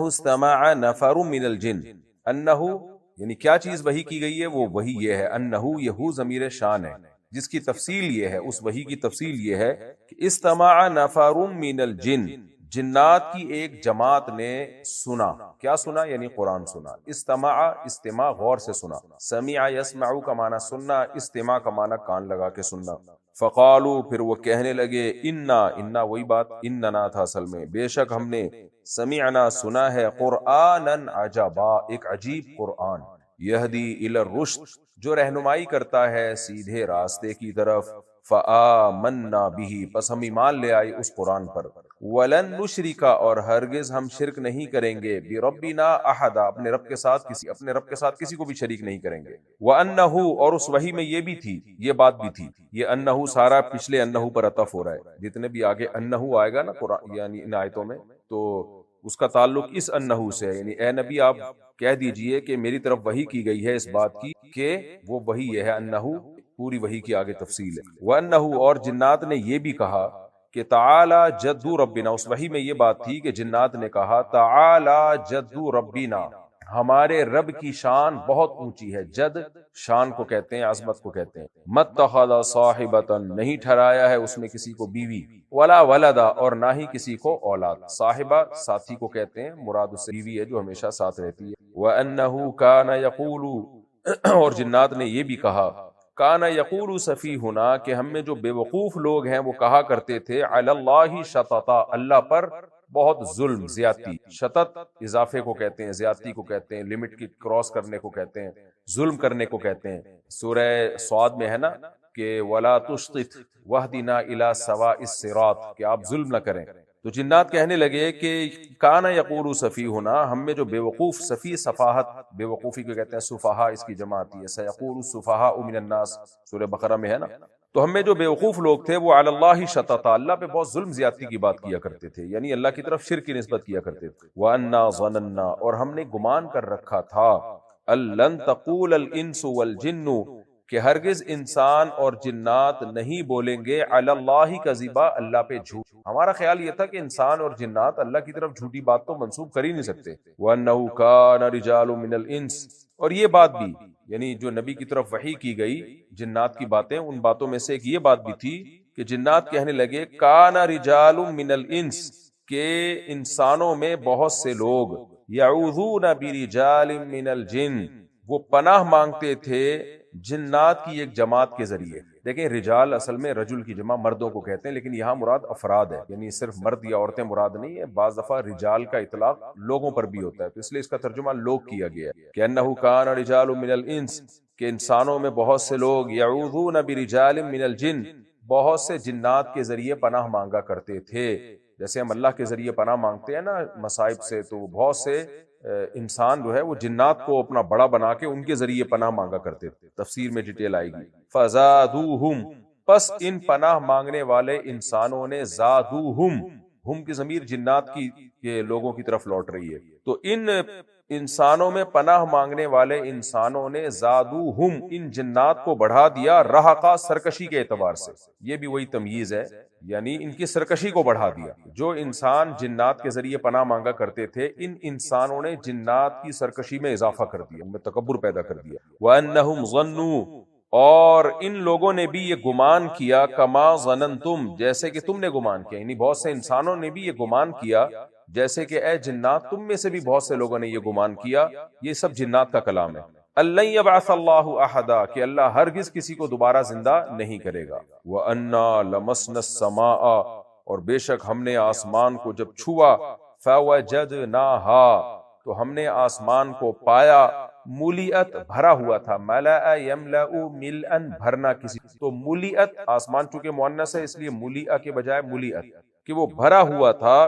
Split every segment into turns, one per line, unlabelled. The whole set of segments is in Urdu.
استمع نفر من الجن، انہ یعنی کیا چیز وحی کی گئی ہے، وہ وحی یہ ہے، انہ یہ ضمیر شان ہے جس کی تفصیل یہ ہے، اس وحی کی تفصیل یہ ہے کہ استمع نفر من الجن، جنات کی ایک جماعت نے سنا، کیا سنا یعنی قرآن سنا، استماع استماع غور سے سنا، سمع یسمع کا معنی سننا، استماع کا معنی کان لگا کے سننا، فقالو پھر وہ کہنے لگے، انا وہی بات اننا تھا اصل میں، بے شک ہم نے، سمعنا سنا ہے، قرآنا عجبا ایک عجیب قرآن، یہدی الی الرشد جو رہنمائی کرتا ہے سیدھے راستے کی طرف، فآمنا بہ پس ہم ایمان لے آئے اس قرآن پر، ولن نشرک اور ہرگز ہم شرک نہیں کریں گے، بربنا احدا اپنے رب کے ساتھ کسی کو بھی شریک نہیں کریں گے، وانہ اور اس وحی میں یہ بھی تھی، یہ بات بھی تھی، یہ انہ سارا پچھلے انہ پر عطف ہو رہا ہے، جتنے بھی آگے انہ آئے گا نا قرآن یعنی ان آیتوں میں تو اس کا تعلق اس انہ سے ہے، یعنی اے نبی آپ کہہ دیجئے کہ میری طرف وحی کی گئی ہے اس بات کی کہ وہ وحی یہ ہے، انہ پوری وحی کی آگے تفصیل ہے، وانہ اور جنات نے یہ بھی کہا کہ تعالی جد ربنا، اس وحی میں یہ بات تھی کہ جنات نے کہا تعالی جد ربنا، ہمارے رب کی شان بہت اونچی ہے، جد شان کو کہتے ہیں، عظمت کو کہتے ہیں، متخذ صاحبۃ نہیں ٹھہرایا ہے اس میں کسی کو بیوی، ولا ولدا اور نہ ہی کسی کو اولاد، صاحبہ ساتھی کو کہتے ہیں، مراد اس سے بیوی ہے جو ہمیشہ ساتھ رہتی ہے، وانہ کان یقول اور جنات نے یہ بھی کہا، کانا یقول سفیہنا کہ ہم میں جو بے وقوف لوگ ہیں وہ کہا کرتے تھے، علی اللہ شططا اللہ پر بہت ظلم زیادتی، شطط اضافے کو کہتے ہیں، زیادتی کو کہتے ہیں، لمٹ کی کراس کرنے کو کہتے ہیں، ظلم کرنے کو کہتے ہیں، سورہ صاد میں ہے نا کہ ولا تشطط واہدنا الی سواء الصراط کہ آپ ظلم نہ کریں، تو جنات کہنے لگے کہ کانا یقول سفیہنا ہم میں جو بے وقوف، سفیہ صفاحت بے وقوفی کو کہتے ہیں، صفحاء اس کی جمع آتی ہے، سیقول السفہاء من الناس سورہ بقرہ میں ہے نا، تو ہم میں جو بے وقوف لوگ تھے وہ علی اللہ شططا اللہ پہ بہت ظلم زیادتی کی بات کیا کرتے تھے، یعنی اللہ کی طرف شرک کی نسبت کیا کرتے تھے، وَأَنَّا ظَنَنَّا اور ہم نے گمان کر رکھا تھا، أَلَّن تَقُولَ الْإِنسُ وَالْجِنُّ کہ ہرگز انسان اور جنات نہیں بولیں گے علی اللہ کذبا اللہ پہ جھوٹ، ہمارا خیال یہ تھا کہ انسان اور جنات اللہ کی طرف جھوٹی بات تو منسوب کر ہی نہیں سکتے، وَأَنَّهُ كَانَ رِجَالٌ مِّنَ الْإِنسِ اور یہ بات بھی یعنی جو نبی کی طرف وحی کی گئی جنات کی باتیں، ان باتوں میں سے ایک یہ بات بھی تھی کہ جنات کہنے لگے کان رجال من الانس کہ انسانوں میں بہت سے لوگ یعوذون برجال من الجن وہ پناہ مانگتے تھے جنات کی ایک جماعت کے ذریعے، دیکھیں رجال اصل میں رجل کی جمع مردوں کو کہتے ہیں، لیکن یہاں مراد افراد ہے، یعنی صرف مرد یا عورتیں مراد نہیں ہے، بعض دفعہ رجال کا اطلاق لوگوں پر بھی ہوتا ہے، تو اس لیے اس کا ترجمہ لوگ کیا گیا ہے کہ انہ کان رجال من الانس کہ انسانوں میں بہت سے لوگ یعوذون برجال من الجن بہت سے جنات کے ذریعے پناہ مانگا کرتے تھے، جیسے ہم اللہ کے ذریعے پناہ مانگتے ہیں نا مصائب سے، تو بہت سے انسان جو ہے وہ جنات کو اپنا بڑا بنا کے ان کے ذریعے پناہ مانگا کرتے تھے، تفسیر میں ڈیٹیل آئے گی، فزادوہم پس ان پناہ مانگنے والے انسانوں نے زادوہم ہم کی ضمیر جنات کی لوگوں کی طرف لوٹ رہی ہے، تو ان انسانوں میں پناہ مانگنے والے انسانوں نے زادوہم ان جنات کو بڑھا دیا رہقا سرکشی کے اعتبار سے، یہ بھی وہی تمییز ہے، یعنی ان کی سرکشی کو بڑھا دیا، جو انسان جنات کے ذریعے پناہ مانگا کرتے تھے ان انسانوں نے جنات کی سرکشی میں اضافہ کر دیا، ان میں تکبر پیدا کر دیا، وَأَنَّهُمْ ظَنُّوا اور ان لوگوں نے بھی یہ گمان کیا کما ظننتم جیسے کہ تم نے گمان کیا، یعنی بہت سے انسانوں نے بھی یہ گمان کیا جیسے کہ اے جنات تم میں سے بھی بہت سے لوگوں نے یہ گمان کیا، یہ سب جنات کا کلام ہے، اللہ یبعث اللہ احدا کہ اللہ ہرگز کسی کو دوبارہ زندہ نہیں کرے گا، وَأَنَّا لَمَسْنَا السَّمَاءَ اور بے شک ہم نے آسمان کو جب چھوا، فَوَجَدْنَاهَا تو ہم نے آسمان کو پایا، ملیئت بھرا ہوا تھا، ملأ یملأ ملئن بھرنا کسی، تو ملیئت آسمان چونکہ مؤنث ہے اس لیے ملیئہ کے بجائے ملیئت کہ وہ بھرا ہوا تھا،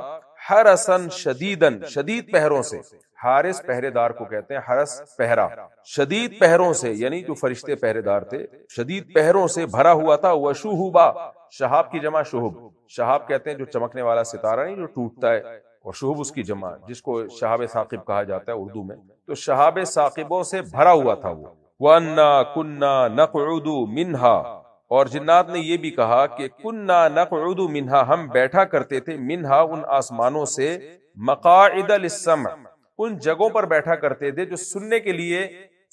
حرسن شدیدن شدید پہروں سے، حارس پہرے دار کو کہتے ہیں، حرس پہرا، شدید پہروں سے یعنی جو فرشتے پہرے دار تھے شدید پہروں سے بھرا ہوا تھا، وشہبا شہاب کی جمع شہب، شہاب کہتے ہیں جو چمکنے والا ستارہ نہیں جو ٹوٹتا ہے، اور شہب اس کی جمع جس کو شہاب ثاقب کہا جاتا ہے اردو میں، تو شہاب ثاقبوں سے بھرا ہوا تھا وہ، وَأَنَّا كُنَّا نَقْعُدُ مِنْهَا اور جنات نے یہ بھی کہا کہ کُنَّا نَقْعُدُ مِنْهَا ہم بیٹھا کرتے تھے، منہا ان آسمانوں سے، مقاعد للسمع، ان جگہوں پر بیٹھا کرتے تھے جو سننے کے لیے،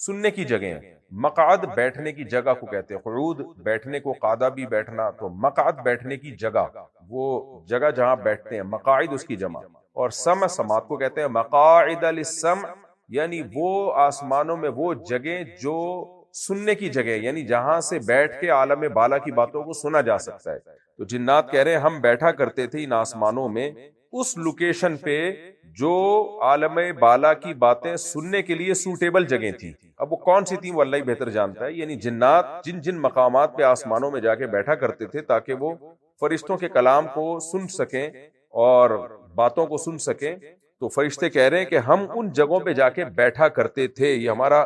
سننے کی جگہ ہیں۔ مقعد بیٹھنے کی جگہ کو کہتے ہیں، قعود بیٹھنے کو، قعدہ بھی بیٹھنا، تو مقعد بیٹھنے کی جگہ، وہ جگہ جہاں بیٹھتے ہیں، مقاعد اس کی جمع، اور سمع سماعت کو کہتے ہیں مقاعد للسمع، یعنی وہ آسمانوں میں وہ جگہ جو سننے کی جگہ، یعنی جہاں سے بیٹھ کے عالم بالا کی باتوں کو سنا جا سکتا ہے۔ تو جنات کہہ رہے ہیں ہم بیٹھا کرتے تھے ان آسمانوں میں اس لوکیشن پہ جو عالم بالا کی باتیں سننے کے لیے سوٹیبل جگہ تھی۔ اب وہ کون سی تھی وہ اللہ ہی بہتر جانتا ہے، یعنی جنات جن جن مقامات پہ آسمانوں میں جا کے بیٹھا کرتے تھے تاکہ وہ فرشتوں کے کلام کو سن سکیں اور باتوں کو سن سکیں، تو فرشتے کہہ رہے ہیں کہ ہم ان جگہوں پہ جا کے بیٹھا کرتے تھے، یہ ہمارا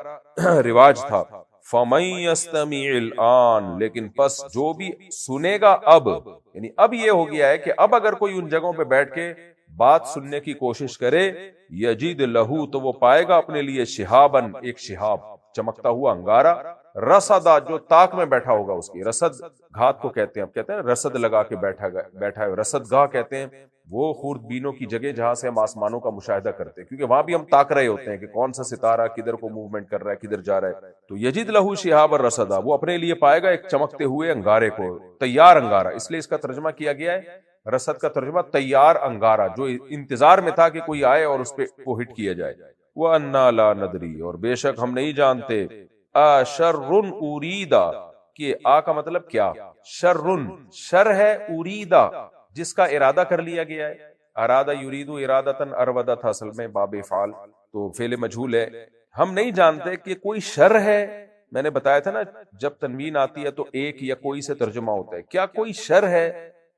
رواج تھا۔ فَمَن يَسْتَمِعِ الْآنَ، لیکن پس جو بھی سنے گا اب، یعنی اب یہ ہو گیا ہے کہ اب اگر کوئی ان جگہوں پہ بیٹھ کے بات سننے کی کوشش کرے، یجید لہو، تو وہ پائے گا اپنے لیے شہابن، ایک شہاب چمکتا ہوا انگارہ، رصدا، جو تاک میں بیٹھا ہوگا اس کی، رصد گھات کو کہتے ہیں، اب کہتے ہیں رصد لگا کے بیٹھا ہے، رصد گاہ کہتے ہیں وہ خوردبینوں کی جگہ جہاں سے ہم آسمانوں کا مشاہدہ کرتے ہیں، کیونکہ وہاں بھی ہم تاک رہے ہوتے ہیں کہ کون سا ستارہ کدھر کو موومنٹ کر رہا ہے، کدھر جا رہا ہے۔ تو یجید لہو شہاب الرصدا، وہ اپنے لیے پائے گا ایک چمکتے ہوئے انگارے کو، تیار انگارہ، اس لیے اس کا ترجمہ کیا گیا ہے، رصد کا ترجمہ تیار انگارہ، جو انتظار میں تھا کہ کوئی آئے اور اس پہ وہ ہٹ کیا جائے۔ وَأَنَّا لَا نَدْرِي، اور بے شک ہم نہیں جانتے، أَشَرٌ أُرِيدَ، کہ آ کا مطلب کیا، شرٌ، شر ہے، اریدا جس کا ارادہ کر لیا گیا ہے، ارادہ یریدو ارادتن، ارودا تھا اصل میں باب افعال، تو فعل مجہول ہے۔ ہم نہیں جانتے کہ کوئی شر ہے، میں نے بتایا تھا نا جب تنوین آتی ہے تو ایک یا کوئی سے ترجمہ ہوتا ہے، کیا کوئی شر ہے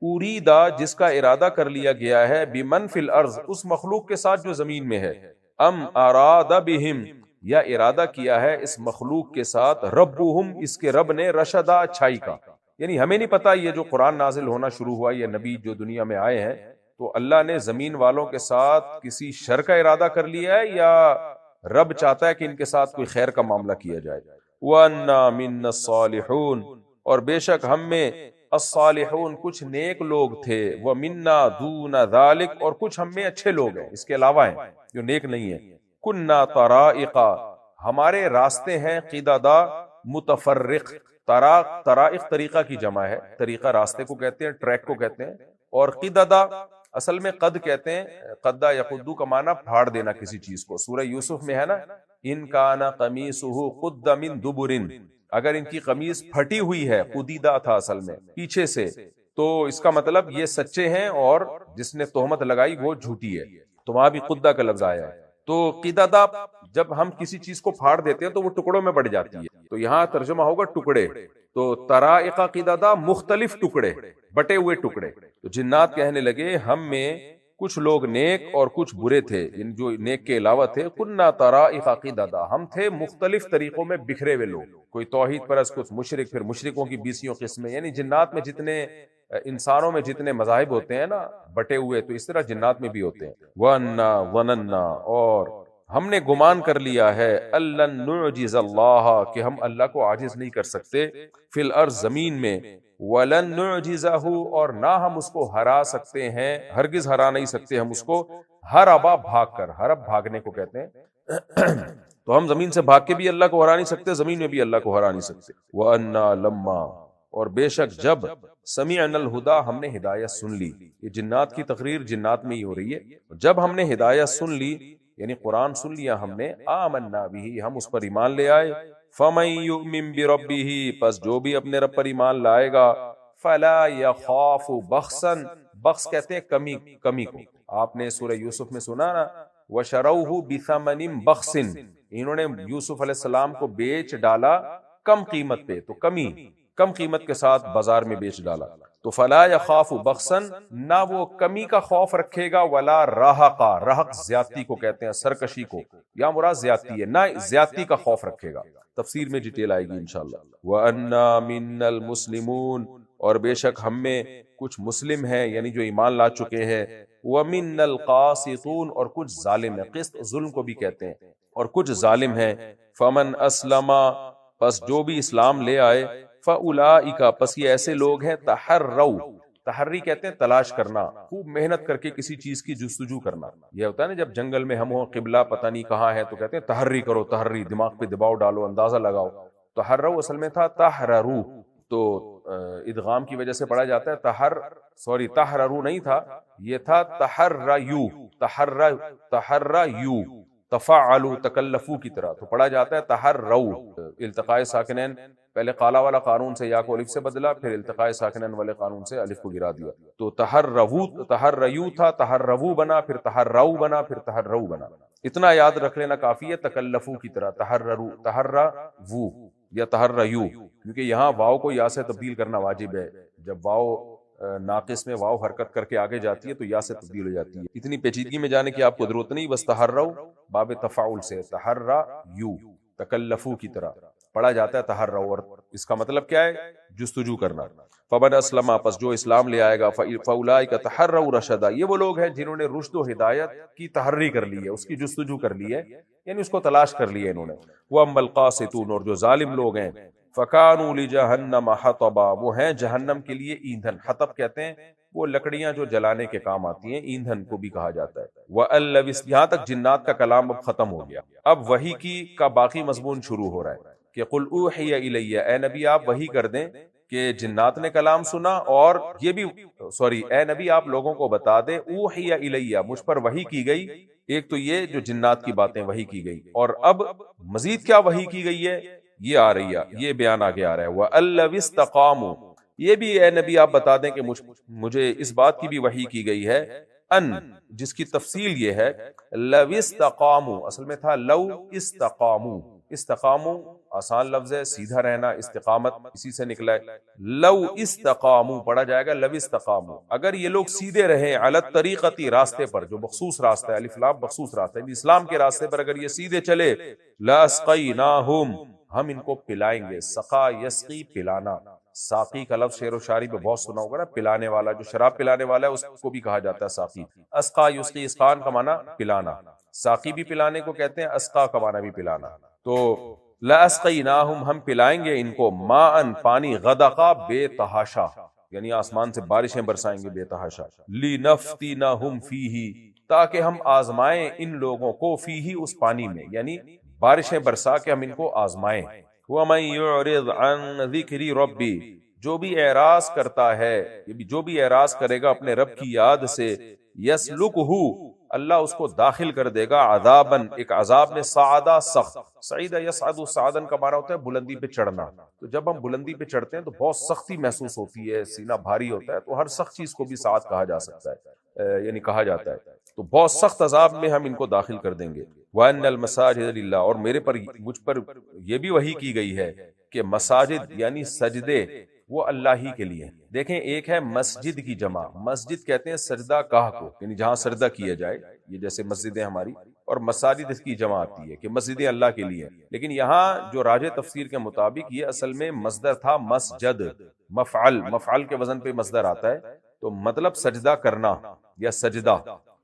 اریدا جس کا ارادہ کر لیا گیا ہے، بمن فی الارض، اس مخلوق کے ساتھ جو زمین میں ہے، ام اراد بہم، یا ارادہ کیا ہے اس مخلوق کے ساتھ، ربہم، اس کے رب نے، رشدا، اچھائی کا، یعنی ہمیں نہیں پتا یہ جو قرآن نازل ہونا شروع ہوا، یہ نبی جو دنیا میں آئے ہیں، تو اللہ نے زمین والوں کے ساتھ کسی شر کا ارادہ کر لیا ہے یا رب چاہتا ہے کہ ان کے ساتھ کوئی خیر کا معاملہ کیا جائے۔ وَأَنَّا مِنَّا الصَّالِحُونَ، اور بے شک ہم میں الصالحون کچھ نیک لوگ تھے، وَمِنَّا دُونَ ذَلِكَ، اور کچھ ہم میں اچھے لوگ ہیں اس کے علاوہ ہیں جو نیک نہیں ہیں۔ کُنَّا طَرَائِقَ، ہمارے راستے ہیں، قِدَدَا، متفرق، طرائق طریقہ کی جمع ہے، طریقہ راستے کو کہتے ہیں، ٹریک کو کہتے ہیں، اور قددا اصل میں قد کہتے ہیں، قدہ یقدو کا معنی پھاڑ دینا کسی چیز کو، سورہ یوسف میں ہے نا، ان کان قمیصہ قد من دبر، اگر ان کی قمیص پھٹی ہوئی ہے، قدیدہ تھا اصل میں پیچھے سے، تو اس کا مطلب یہ سچے ہیں اور جس نے تہمت لگائی وہ جھوٹی ہے، تو وہاں بھی قدہ کا لفظ آیا ہے۔ تو قددا جب ہم کسی چیز کو پھاڑ دیتے ہیں تو وہ ٹکڑوں میں بڑھ جاتی ہے، تو یہاں ترجمہ ہوگا ٹکڑے، تو طرائق قددا مختلف ٹکڑے، بٹے ہوئے ٹکڑے۔ تو جنات کہنے لگے ہم میں کچھ لوگ نیک اور کچھ برے تھے، ان جو نیک کے علاوہ تھے، کننا طرائق قددا، ہم تھے مختلف طریقوں میں بکھرے ہوئے لوگ، کوئی توحید پرست، کچھ مشرک، پھر مشرکوں کی 20 قسمیں، یعنی جنات میں جتنے انسانوں میں جتنے مذاہب ہوتے ہیں نا بٹے ہوئے، تو اس طرح جنات میں بھی ہوتے ہیں۔ وَأَنَّا ظَنَنَّا، اور ہم نے گمان کر لیا ہے، أَلَّن نُعْجِزَ اللَّهَ، کہ ہم اللہ کو عاجز نہیں کر سکتے، فی الارض، زمین میں، وَلَن نُعْجِزَهُ، اور نہ ہم اس کو ہرا سکتے ہیں، ہرگز ہرا نہیں سکتے ہم اس کو، ہربا، بھاگ کر، ہرب بھاگنے کو کہتے ہیں، تو ہم زمین سے بھاگ کے بھی اللہ کو ہرا نہیں سکتے، زمین میں بھی اللہ کو ہرا نہیں سکتے۔ وَأَنَّا لَمَّا، اور بے شک جب، سمعنا الہدا، ہم نے ہدایت سن لی، یہ جنات کی تقریر جنات میں ہی ہو رہی ہے، جب ہم نے ہدایت سن لی، یعنی قرآن سن لیا ہم نے، آمنا بھی، ہم اس پر ایمان لے آئے، فَمَن يُؤْمِن بِرَبِّهِ، پس جو بھی اپنے رب پر ایمان لائے گا، فَلَا يَخَافُ بَخْسًا، بخس کہتے ہیں کمی کو، آپ نے سورہ یوسف میں سنا نا، وَشَرَوْهُ بِثَمَنٍ بَخْسٍ، انہوں نے یوسف علیہ السلام کو بیچ ڈالا کم قیمت پہ، تو کم قیمت کے ساتھ بازار میں بیچ ڈالا، تو فلا یخاف بخسن، نہ وہ کمی کا خوف رکھے گا، ولا رہقا، رہق زیادتی کو کہتے ہیں، سرکشی کو، یا مراد زیادتی ہے، نہ زیادتی کا خوف رکھے گا، تفسیر میں ڈیٹیل آئے گی انشاءاللہ۔ وَأَنَّا مِنَّا الْمُسْلِمُونَ، اور بے شک ہم میں کچھ مسلم ہیں، یعنی جو ایمان لا چکے ہیں، وَمِنَّا الْقَاسِطُونَ، اور کچھ ظالم ہیں، قسط ظلم کو بھی کہتے ہیں، اور کچھ ظالم ہیں، فَمَنْ أَسْلَمَ، پس جو بھی اسلام لے آئے، فَأُولَئِكَ، پس یہ ایسے لوگ ہیں، تَحَرَّوْا، تحری کہتے ہیں تلاش کرنا، خوب محنت کر کے کسی چیز کی جستجو کرنا. یہ ہوتا ہے نا جب جنگل میں ہم ہوں، قبلہ پتہ نہیں کہاں ہے، تو کہتے ہیں تحری کرو، تحری، دماغ پہ دباؤ ڈالو، اندازہ لگاؤ. تحرو اصل میں تھا تحررو، تو ادغام کی وجہ سے پڑھا جاتا ہے تحررو نہیں تھا، یہ تھا تحریو، تحریو، تفعلوا، تکلفو کی طرح، تو پڑھا جاتا ہے تحرو. التقاء ساکنین پہلے قالا والا قانون سے یا کو الف سے بدلا، پھر التقاء ساکنین والے قانون سے الف کو گرا دیا. تو تحریو تھا، تحرو بنا، پھر تحرو بنا، پھر تحرو بنا. اتنا یاد رکھ لینا کافی ہے، تکلفو کی طرح، تحررو، تحرو یا تحریو، کیونکہ یہاں واو کو یا سے تبدیل کرنا واجب ہے. جب واو ناقص میں واو حرکت کر کے آگے جاتی ہے تو یا سے تبدیل ہو جاتی ہے. اتنی پیچیدگی میں جانے کی آپ کو ضرورت نہیں، بس تحرو باب تفاعل سے، تحریو، تکلفو کی طرح پڑھا جاتا ہے تحرو، اور اس کا مطلب کیا ہے؟ جستجو کرنا. فمن اسلم، پس جو اسلام لے آئے گا، فاولئک تحروا رشدا، یہ وہ لوگ ہیں جنہوں نے رشد و ہدایت کی تحری کر لی ہے، اس کی جستجو کر لی ہے، یعنی اس کو تلاش کر لیا انہوں نے. واما القاسطون، اور جو ظالم لوگ ہیں، فکانوا لجہنم حطبا، وہ ہیں جہنم کے لیے ایندھن. حطب کہتے ہیں وہ لکڑیاں جو جلانے کے کام آتی ہیں، ایندھن کو بھی کہا جاتا ہے. وَأَلَّبِسْ، یہاں تک جنات کا کلام اب ختم ہو گیا. اب وحی کا باقی مضمون شروع ہو رہا ہے کہ قل اوحی الی، اے نبی آپ وحی کر دیں کہ جنات نے کلام سنا، اور یہ بھی اے نبی آپ لوگوں کو بتا دیں، اوحی الی، مجھ پر وحی کی گئی. ایک تو یہ جو جنات کی باتیں وحی کی گئی، اور اب مزید کیا وحی کی گئی ہے یہ آ رہی ہے، یہ بیان آگے آ رہا ہے. وَأَلَّوِ اسْتَقَامُوا، یہ بھی اے نبی آپ بتا دیں کہ مجھے اس بات کی بھی وحی کی گئی ہے، ان، جس کی تفصیل یہ ہے، لَوِ اسْتَقَامُوا، اصل میں تھا لَوْ اسْتَقَامُوا. استقاموا آسان لفظ ہے، سیدھا رہنا، استقامت اسی سے نکلا ہے. لو استقاموا پڑھا جائے گا لو استقاموا، اگر یہ لوگ سیدھے رہیں، علی الطریقتی، راستے پر، جو مخصوص راستہ ہے، الف لام مخصوص راستہ ہے، اسلام کے راستے پر اگر یہ سیدھے چلے، لاسقیناہم، ہم ان کو پلائیں گے. سقا یسقی، پلانا. ساقی کا لفظ شعر و شاعری پہ بہت سنا ہوگا نا، پلانے والا، جو شراب پلانے والا ہے اس کو بھی کہا جاتا ہے ساقی. اسقا یسقی، اسقان کا معنی پلانا، ساقی بھی پلانے کو کہتے ہیں، اسقا کا معنی بھی پلانا. تو لاسقیناہم، ہم پلائیں گے ان کو، ماءن، پانی، غدقا، بے تحاشا، یعنی آسمان سے بارشیں برسائیں گے بے تحاشا. لنفتنہم فیہ، تاکہ ہم آزمائیں ان لوگوں کو، فیہ، اس پانی میں، یعنی بارشیں برسا کے ہم ان کو آزمائیں. وَمَن يُعْرِضْ عَن ذِكْرِ رَبِّ، جو بھی اعراض کرتا ہے، جو بھی اعراض کرے گا اپنے رب کی یاد سے، يَسْلُكْهُ، اللہ اس کو داخل کر دے گا، عذاباً، ایک عذاب میں، صعدا، سخت. سعیدہ یصعد، صعداً کا معنی ہوتا ہے بلندی پہ چڑھنا. تو جب ہم بلندی پہ چڑھتے ہیں تو بہت سختی محسوس ہوتی ہے، سینہ بھاری ہوتا ہے، تو ہر سخت چیز کو بھی صعد کہا جا سکتا ہے، یعنی کہا جاتا ہے. تو بہت سخت عذاب میں ہم ان کو داخل کر دیں گے. وَأَنَّ الْمَسَاجِدَ لِلَّهِ، اور میرے پر، مجھ پر یہ بھی وحی کی گئی ہے کہ مساجد یعنی سجدے وہ اللہ ہی کے لیے. دیکھیں ایک ہے مسجد کی جمع، مسجد کہتے ہیں سجدہ گاہ کو، یعنی جہاں سجدہ کیا جائے، یہ جیسے مسجدیں ہماری، اور مساجد اس کی جمع آتی ہے کہ مسجدیں اللہ کے لیے. لیکن یہاں جو راجح تفسیر کے مطابق یہ اصل میں مصدر تھا مسجد، مفعل کے وزن پہ مصدر آتا ہے، تو مطلب سجدہ کرنا یا سجدہ،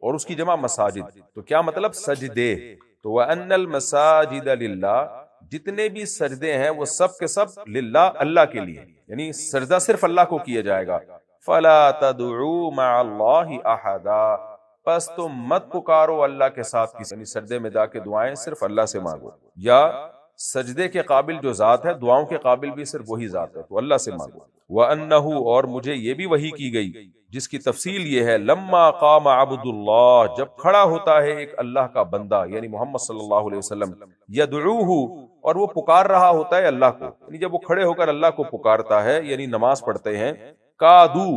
اور اس کی جمع مساجد. تو کیا مطلب؟ سجدے. تو وَأَنَّ الْمَسَاجِدَ لِلَّهِ، جتنے بھی سجدے ہیں وہ سب کے سب للہ، اللہ کے لیے، یعنی سجدہ صرف اللہ کو کیا جائے گا. فَلَا تَدْعُوا مَعَ اللَّهِ أَحَدًا، پس تم مت پکارو اللہ کے ساتھ کسی، یعنی سجدے میں جا کے دعائیں صرف اللہ سے مانگو، یا سجدے کے قابل جو ذات ہے، دعاؤں کے قابل بھی صرف وہی ذات ہے، تو اللہ سے مانگو. وَأَنَّهُ، اور مجھے یہ بھی وحی کی گئی جس کی تفصیل یہ ہے، لما قام عبد اللہ، جب کھڑا ہوتا ہے ایک اللہ کا بندہ، یعنی محمد صلی اللہ علیہ وسلم، یدعوہ، اور وہ پکار رہا ہوتا ہے اللہ کو، یعنی جب وہ کھڑے ہو کر اللہ کو پکارتا ہے، یعنی نماز پڑھتے ہیں. کادو،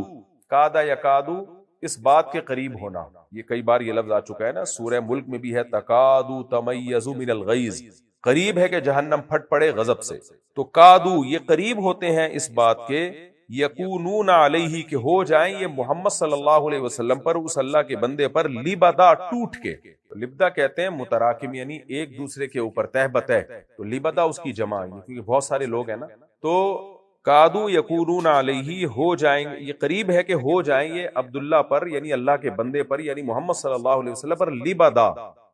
کادا یا کادو، اس بات کے قریب ہونا، یہ کئی بار یہ لفظ آ چکا ہے نا، سورہ ملک میں بھی ہے، تکادو تمیز من الغیظ، قریب ہے کہ جہنم پھٹ پڑے غضب سے. تو کادو، یہ قریب ہوتے ہیں اس بات کے، یکونون علیہ، کہ ہو جائیں یہ محمد صلی اللہ علیہ وسلم پر، اس اللہ کے بندے پر، لبدا، ٹوٹ کے. لبدا کہتے ہیں متراکم، یعنی ایک دوسرے کے اوپر، تہ بتہ، تو لبدا اس کی جمع ہے، کیونکہ بہت سارے لوگ ہیں نا. تو کادو یکونون علیہ، ہو جائیں، یہ قریب ہے کہ ہو جائیں یہ عبداللہ پر، یعنی اللہ کے بندے پر، یعنی محمد صلی اللہ علیہ وسلم پر، لبدا،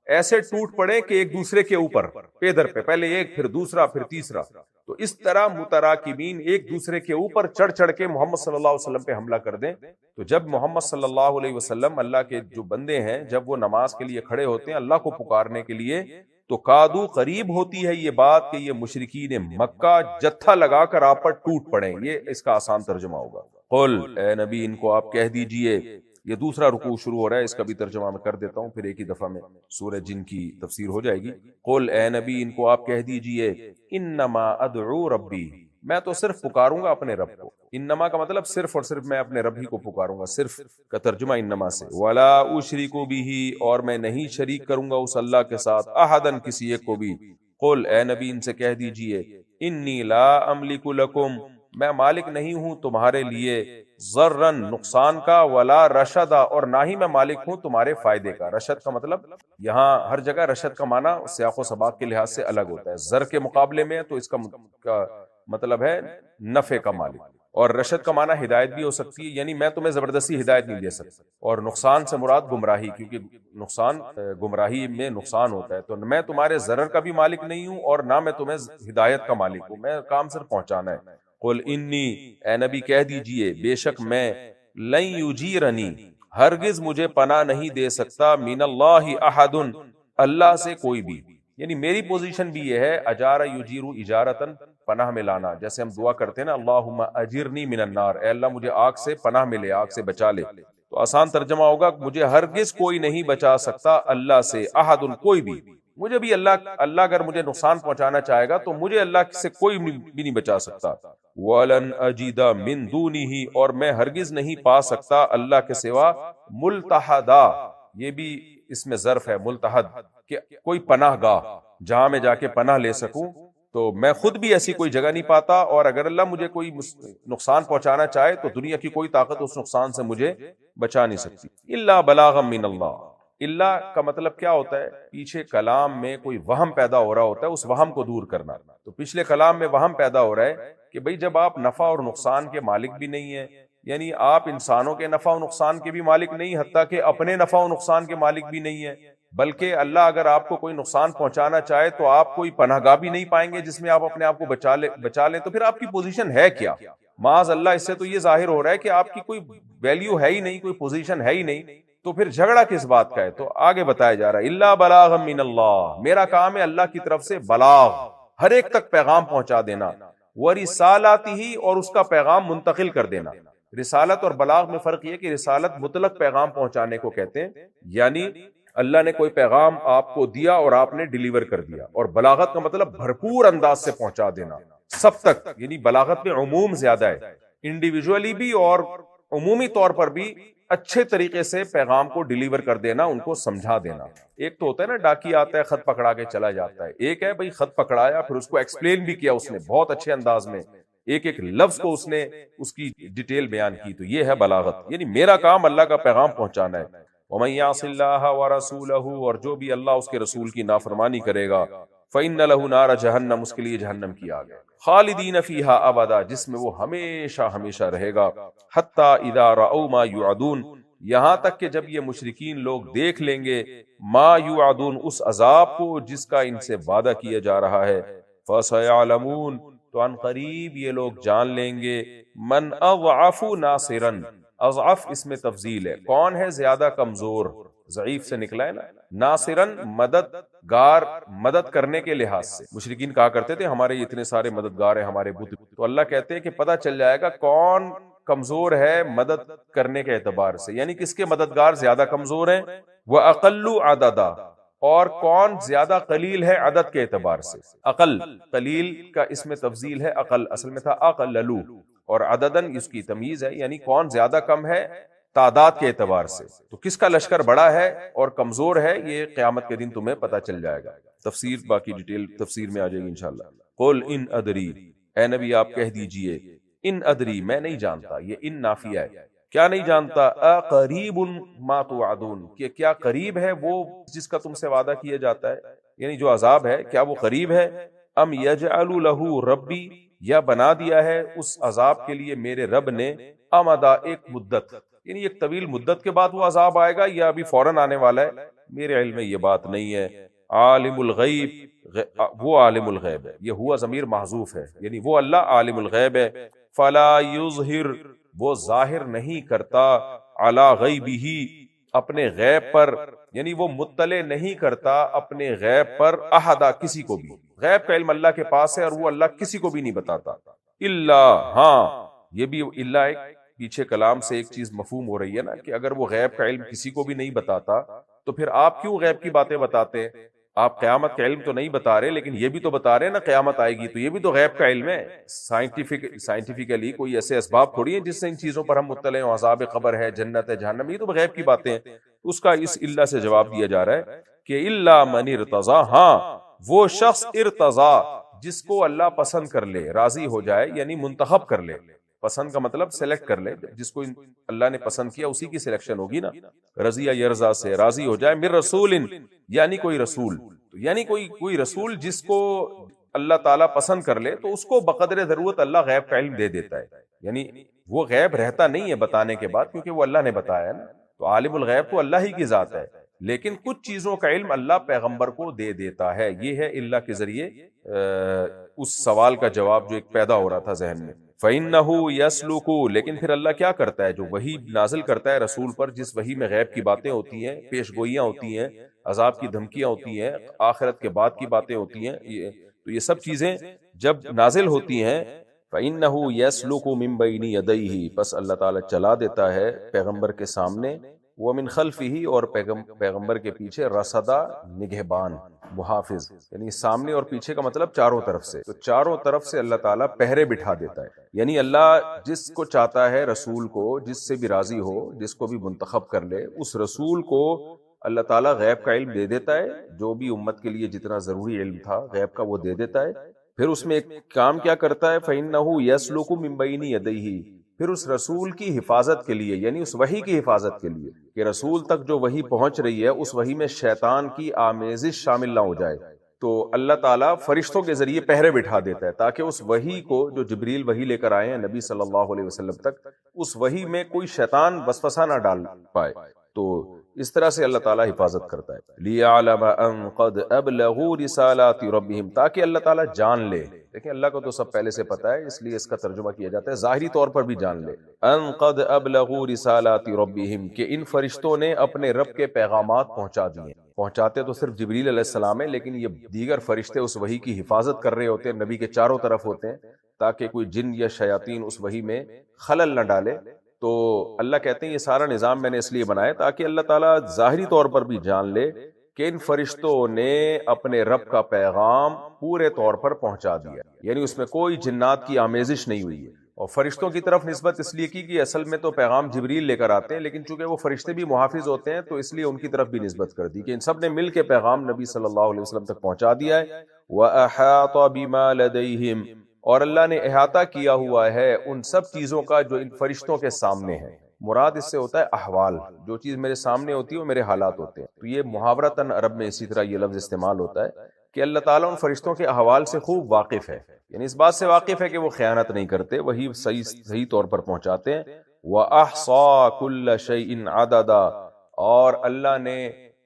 ایسے ٹوٹ پڑے کہ ایک دوسرے کے اوپر، پیدر پہ، پہلے ایک، پھر دوسرا، پھر تیسرا. تو اس طرح متراکبین ایک دوسرے کے اوپر چڑھ چڑھ کے محمد صلی اللہ علیہ وسلم پہ حملہ کر دیں. تو جب محمد صلی اللہ علیہ وسلم اللہ کے جو بندے ہیں جب وہ نماز کے لیے کھڑے ہوتے ہیں اللہ کو پکارنے کے لیے تو کادو قریب ہوتی ہے یہ بات کہ یہ مشرکین مکہ جتھا لگا کر آپ پر ٹوٹ پڑیں. یہ اس کا آسان ترجمہ ہوگا. قل اے نبی ان کو آپ کہہ دیجئے. یہ دوسرا رکوع شروع ہو رہا ہے, اس کا بھی ترجمہ میں کر دیتا ہوں, پھر ایک ہی دفعہ میں سورہ جن کی تفسیر ہو جائے گی. قل اے نبی ان کو آپ کہہ دیجئے انما ادعو ربی, میں تو صرف پکاروں گا اپنے رب کو. انما کا مطلب صرف اور صرف میں اپنے رب ہی کو پکاروں گا, صرف کا ترجمہ انما سے. ولا اشرک بہ, اور میں نہیں شریک کروں گا اس اللہ کے ساتھ احدن کسی ایک کو بھی. قل اے نبی ان سے کہہ دیجئے انی لا املک لکم, میں مالک نہیں ہوں تمہارے لیے ضررن نقصان کا, ولا رشدا, اور نہ ہی میں مالک ہوں تمہارے فائدے کا. رشد کا مطلب یہاں ہر جگہ رشد کا معنی سیاق و سباق کے لحاظ سے الگ ہوتا ہے. زر کے مقابلے میں تو اس کا مطلب ہے نفع کا مالک, اور رشد کا معنی ہدایت بھی ہو سکتی ہے, یعنی میں تمہیں زبردستی ہدایت نہیں دے سکتا. اور نقصان سے مراد گمراہی, کیونکہ نقصان گمراہی میں نقصان ہوتا ہے. تو میں تمہارے ضرر کا بھی مالک نہیں ہوں اور نہ میں تمہیں ہدایت کا مالک ہوں, میں کام صرف پہنچانا ہے. قل انی, اے نبی کہہ دیجئے بے شک میں, لن یجیرنی, ہرگز مجھے پناہ نہیں دے سکتا, من اللہ احد, اللہ سے کوئی بھی. یعنی میری پوزیشن بھی یہ ہے, اجار یجیر اجارتن, پناہ میں لانا. جیسے ہم دعا کرتے ہیں نا اللہم اجرنی من النار, اے اللہ مجھے آگ سے پناہ ملے, آگ سے بچا لے. تو آسان ترجمہ ہوگا مجھے ہرگز کوئی نہیں بچا سکتا اللہ سے, احد کوئی بھی. مجھے بھی اللہ اگر مجھے نقصان پہنچانا چاہے گا تو مجھے اللہ سے کوئی بھی نہیں بچا سکتا. وَلَنْ أَجِدَ مِن دُونِهِ, اور میں ہرگز نہیں پا سکتا اللہ کے سوا ملتحدا, یہ بھی اس میں ظرف ہے ملتحد, کہ کوئی پناہ گاہ جہاں میں جا کے پناہ لے سکوں. تو میں خود بھی ایسی کوئی جگہ نہیں پاتا, اور اگر اللہ مجھے کوئی نقصان پہنچانا چاہے تو دنیا کی کوئی طاقت اس نقصان سے مجھے بچا نہیں سکتی. الا بلاغا من اللہ, اللہ کا مطلب کیا ہوتا ہے, پیچھے کلام میں کوئی وہم پیدا ہو رہا ہوتا ہے, اس وہم کو دور کرنا. تو پچھلے کلام میں وہم پیدا ہو رہا ہے کہ بھئی جب آپ نفع اور نقصان کے مالک بھی نہیں ہیں, یعنی آپ انسانوں کے نفع و نقصان کے بھی مالک نہیں, حتیٰ کہ اپنے نفع و نقصان کے مالک بھی نہیں ہیں, بلکہ اللہ اگر آپ کو کوئی نقصان پہنچانا چاہے تو آپ کوئی پناہ گاہ بھی نہیں پائیں گے جس میں آپ اپنے آپ کو بچا لیں, تو پھر آپ کی پوزیشن ہے کیا؟ معاذ اللہ, اس سے تو یہ ظاہر ہو رہا ہے کہ آپ کی کوئی ویلیو ہے ہی نہیں, کوئی پوزیشن ہے ہی نہیں. تو پھر جھگڑا کس بات کا ہے؟ تو آگے بتایا جا رہا ہے الا بلاغ من اللہ, میرا کام ہے اللہ کی طرف سے بلاغ, ہر ایک تک پیغام پہنچا دینا. ورسالاتہ, اور اس کا پیغام منتقل کر دینا. رسالت اور بلاغ میں فرق یہ کہ رسالت مطلق پیغام پہنچانے کو کہتے ہیں, یعنی اللہ نے کوئی پیغام آپ کو دیا اور آپ نے ڈیلیور کر دیا, اور بلاغت کا مطلب بھرپور انداز سے پہنچا دینا سب تک. یعنی بلاغت میں عموم زیادہ ہے, انڈیویجولی بھی اور عمومی طور پر بھی اچھے طریقے سے پیغام کو ڈیلیور کر دینا, ان کو سمجھا دینا. ایک تو ہوتا ہے نا ڈاکی آتا ہے خط پکڑا کے چلا جاتا ہے, ایک ہے بھئی خط پکڑایا پھر اس کو ایکسپلین بھی کیا اس نے بہت اچھے انداز میں, ایک ایک لفظ کو اس نے اس کی ڈیٹیل بیان کی. تو یہ ہے بلاغت, یعنی میرا کام اللہ کا پیغام پہنچانا ہے. وَمَن يَعْصِ اللَّهَ وَرَسُولَهُ, اور جو بھی اللہ اس کے رسول کی نافرمانی کرے گا, فَإِنَّ لَهُ نَارَ جَهَنَّمَ, اس کے لیے جہنم کی آگ ہے, خالدین فیہا ابدا, جس میں وہ ہمیشہ ہمیشہ رہے گا. حتی اذا رأوا ما یوعدون, یہاں تک کہ جب یہ مشرکین لوگ دیکھ لیں گے ما یوعدون, اس عذاب کو جس کا ان سے وعدہ کیا جا رہا ہے. فَسَيَعْلَمُونَ, تو ان قریب یہ لوگ جان لیں گے, من اضعف ناصرا, اضعف اس میں تفضیل ہے, کون ہے زیادہ کمزور, ضعیف سے نکلا ہے نا, ناصرن مددگار, مدد کرنے کے لحاظ سے. مشرکین کہا کرتے تھے ہمارے اتنے سارے مددگار ہیں ہمارے بت, تو اللہ کہتے ہیں کہ پتہ چل جائے گا کون کمزور ہے مدد کرنے کے اعتبار سے, یعنی کس کے مددگار زیادہ کمزور ہیں. وَأَقَلُّ عَدَدًا, اور کون زیادہ قلیل ہے عدد کے اعتبار سے. اقل, قلیل کا اس میں تفضیل ہے, اقل اصل میں تھا اقللو, اور عددن اس کی تمیز ہے, یعنی کون زیادہ کم ہے تعداد کے اعتبار سے. تو کس کا لشکر بڑا ہے اور کمزور ہے یہ قیامت کے دن تمہیں پتہ چل جائے گا. تفسیر باقی ڈیٹیل تفسیر میں آ جائے گی انشاءاللہ. قل ان ادری, اے نبی آپ کہہ دیجئے ان ادری, میں نہیں جانتا, یہ ان نافیہ ہے, کیا نہیں جانتا, اقریب ما توعدون, کہ کیا قریب ہے وہ جس کا تم سے وعدہ کیا جاتا ہے, یعنی جو عذاب ہے کیا وہ قریب ہے. ام یجعل لہ ربی, یا بنا دیا ہے اس عذاب کے لیے میرے رب نے امدا, ایک مدت, یعنی ایک طویل مدت کے بعد وہ عذاب آئے گا یا ابھی فوراً آنے والا ہے. میرے علم میں یہ بات نہیں ہے. عالم الغیب, وہ عالم الغیب ہے، یہ ہوا ضمیر محذوف ہے، یعنی وہ اللہ عالم الغیب ہے، فلا یظہر وہ ظاہر نہیں کرتا، علی غیبہ اپنے غیب پر، یعنی وہ مطلع نہیں کرتا اپنے غیب پر، احدا کسی کو بھی، غیب کا علم اللہ کے پاس ہے اور وہ اللہ کسی کو بھی نہیں بتاتا، الا ہاں، یہ بھی الا ایک پیچھے کلام سے ایک چیز مفہوم ہو رہی ہے نا کہ اگر وہ غیب کا علم کسی کو بھی نہیں بتاتا تو پھر آپ کیوں غیب کی باتیں بتاتے ہیں؟ آپ قیامت کا علم تو نہیں بتا رہے لیکن یہ بھی تو بتا رہے ہیں نا قیامت آئے گی، تو یہ بھی تو غیب کا علم ہے، سائنٹیفکلی کوئی ایسے اسباب تھوڑی ہیں جس سے ان چیزوں پر ہم مطلع ہوں، عذاب قبر ہے، جنت ہے، جہنم، یہ تو غیب کی باتیں ہیں۔ اس کا اس الا سے جواب دیا جا رہا ہے کہ الا من ارتضی، ہاں وہ شخص ارتضی جس کو اللہ پسند کر لے، راضی ہو جائے، یعنی منتخب کر لے، پسند کا مطلب سلیکٹ کر لے، جس کو اللہ نے پسند کیا اسی کی سلیکشن ہوگی نا، رضیہ یرضا سے راضی ہو جائے، من رسول یعنی کوئی رسول، یعنی کوئی رسول جس کو اللہ تعالیٰ پسند کر لے تو اس کو بقدر ضرورت اللہ غیب کا علم دے دیتا ہے، یعنی وہ غیب رہتا نہیں ہے بتانے کے بعد کیونکہ وہ اللہ نے بتایا ہے نا، تو عالم الغیب تو اللہ ہی کی ذات ہے، لیکن کچھ چیزوں کا علم اللہ پیغمبر کو دے دیتا ہے، یہ ہے اللہ کے ذریعے اس سوال کا جواب جو ایک پیدا ہو رہا تھا ذہن میں۔ فَإِنَّهُ يَسْلُكُ لیکن پھر اللہ کیا کرتا ہے، جو وحی نازل کرتا ہے رسول پر، جس وحی میں غیب کی باتیں ہوتی ہیں، پیش گوئیاں ہوتی ہیں، عذاب کی دھمکیاں ہوتی ہیں، آخرت کے بعد کی باتیں ہوتی ہیں، تو یہ سب چیزیں جب نازل ہوتی ہیں فَإِنَّهُ يَسْلُكُ مِن بَيْنِ يَدَيْهِ پس اللہ تعالیٰ چلا دیتا ہے پیغمبر کے سامنے، وَمِن خَلْفِهِ اور پیغمبر کے پیچھے، رصدا نگہبان، محافظ، یعنی سامنے اور پیچھے کا مطلب چاروں طرف سے، تو چاروں طرف سے اللہ تعالیٰ پہرے بٹھا دیتا ہے، یعنی اللہ جس کو چاہتا ہے رسول کو، جس سے بھی راضی ہو، جس کو بھی منتخب کر لے، اس رسول کو اللہ تعالیٰ غیب کا علم دے دیتا ہے، جو بھی امت کے لیے جتنا ضروری علم تھا غیب کا وہ دے دیتا ہے، پھر اس میں ایک کام کیا کرتا ہے، فَإِنَّهُ يَسْلُكُ مِن بَيْنِ يَدَيْهِ پھر اس رسول کی حفاظت کے لیے، یعنی اس وحی کی حفاظت کے لیے کہ رسول تک جو وحی پہنچ رہی ہے اس وحی میں شیطان کی آمیزش شامل نہ ہو جائے، تو اللہ تعالیٰ فرشتوں کے ذریعے پہرے بٹھا دیتا ہے تاکہ اس وحی کو، جو جبریل وحی لے کر آئے ہیں نبی صلی اللہ علیہ وسلم تک، اس وحی میں کوئی شیطان وسوسہ نہ ڈال پائے، تو اس طرح سے اللہ تعالیٰ حفاظت کرتا ہے۔ لِيَعْلَمَ أَن قَدْ أَبْلَغُوا رِسَالَاتِ رَبِّهِمْ تاکہ اللہ تعالیٰ جان لے، دیکھیں اللہ کو تو سب پہلے سے پتا ہے اس لیے اس کا ترجمہ کیا جاتا ہے، ظاہری طور پر بھی جان لے، ان قد ابلغوا رسالات ربهم کہ ان فرشتوں نے اپنے رب کے پیغامات پہنچا دیے، پہنچاتے تو صرف جبریل علیہ السلام ہے لیکن یہ دیگر فرشتے اس وحی کی حفاظت کر رہے ہوتے ہیں، نبی کے چاروں طرف ہوتے ہیں تاکہ کوئی جن یا شیاطین اس وحی میں خلل نہ ڈالے، تو اللہ کہتے ہیں یہ سارا نظام میں نے اس لیے بنایا تاکہ اللہ تعالیٰ ظاہری طور پر بھی جان لے کہ ان فرشتوں نے اپنے رب کا پیغام پورے طور پر پہنچا دیا، یعنی اس میں کوئی جنات کی آمیزش نہیں ہوئی ہے، اور فرشتوں کی طرف نسبت اس لیے کی کہ اصل میں تو پیغام جبریل لے کر آتے ہیں لیکن چونکہ وہ فرشتے بھی محافظ ہوتے ہیں تو اس لیے ان کی طرف بھی نسبت کر دی کہ ان سب نے مل کے پیغام نبی صلی اللہ علیہ وسلم تک پہنچا دیا ہے۔ وَأَحَاطَ بِمَا لَدَيْهِمْ اور اللہ نے احاطہ کیا ہوا ہے ان سب چیزوں کا جو ان فرشتوں کے سامنے ہے، مراد اس سے ہوتا ہے احوال، جو چیز میرے سامنے ہوتی ہے وہ میرے حالات ہوتے ہیں، تو یہ محاورتاً عرب میں اسی طرح یہ لفظ استعمال ہوتا ہے کہ اللہ تعالیٰ ان فرشتوں کے احوال سے خوب واقف ہے، یعنی اس بات سے واقف ہے کہ وہ خیانت نہیں کرتے، وہی صحیح طور پر پہنچاتے ہیں۔ وَأَحْصَى كُلَّ شَيْءٍ عَدَدًا اور اللہ نے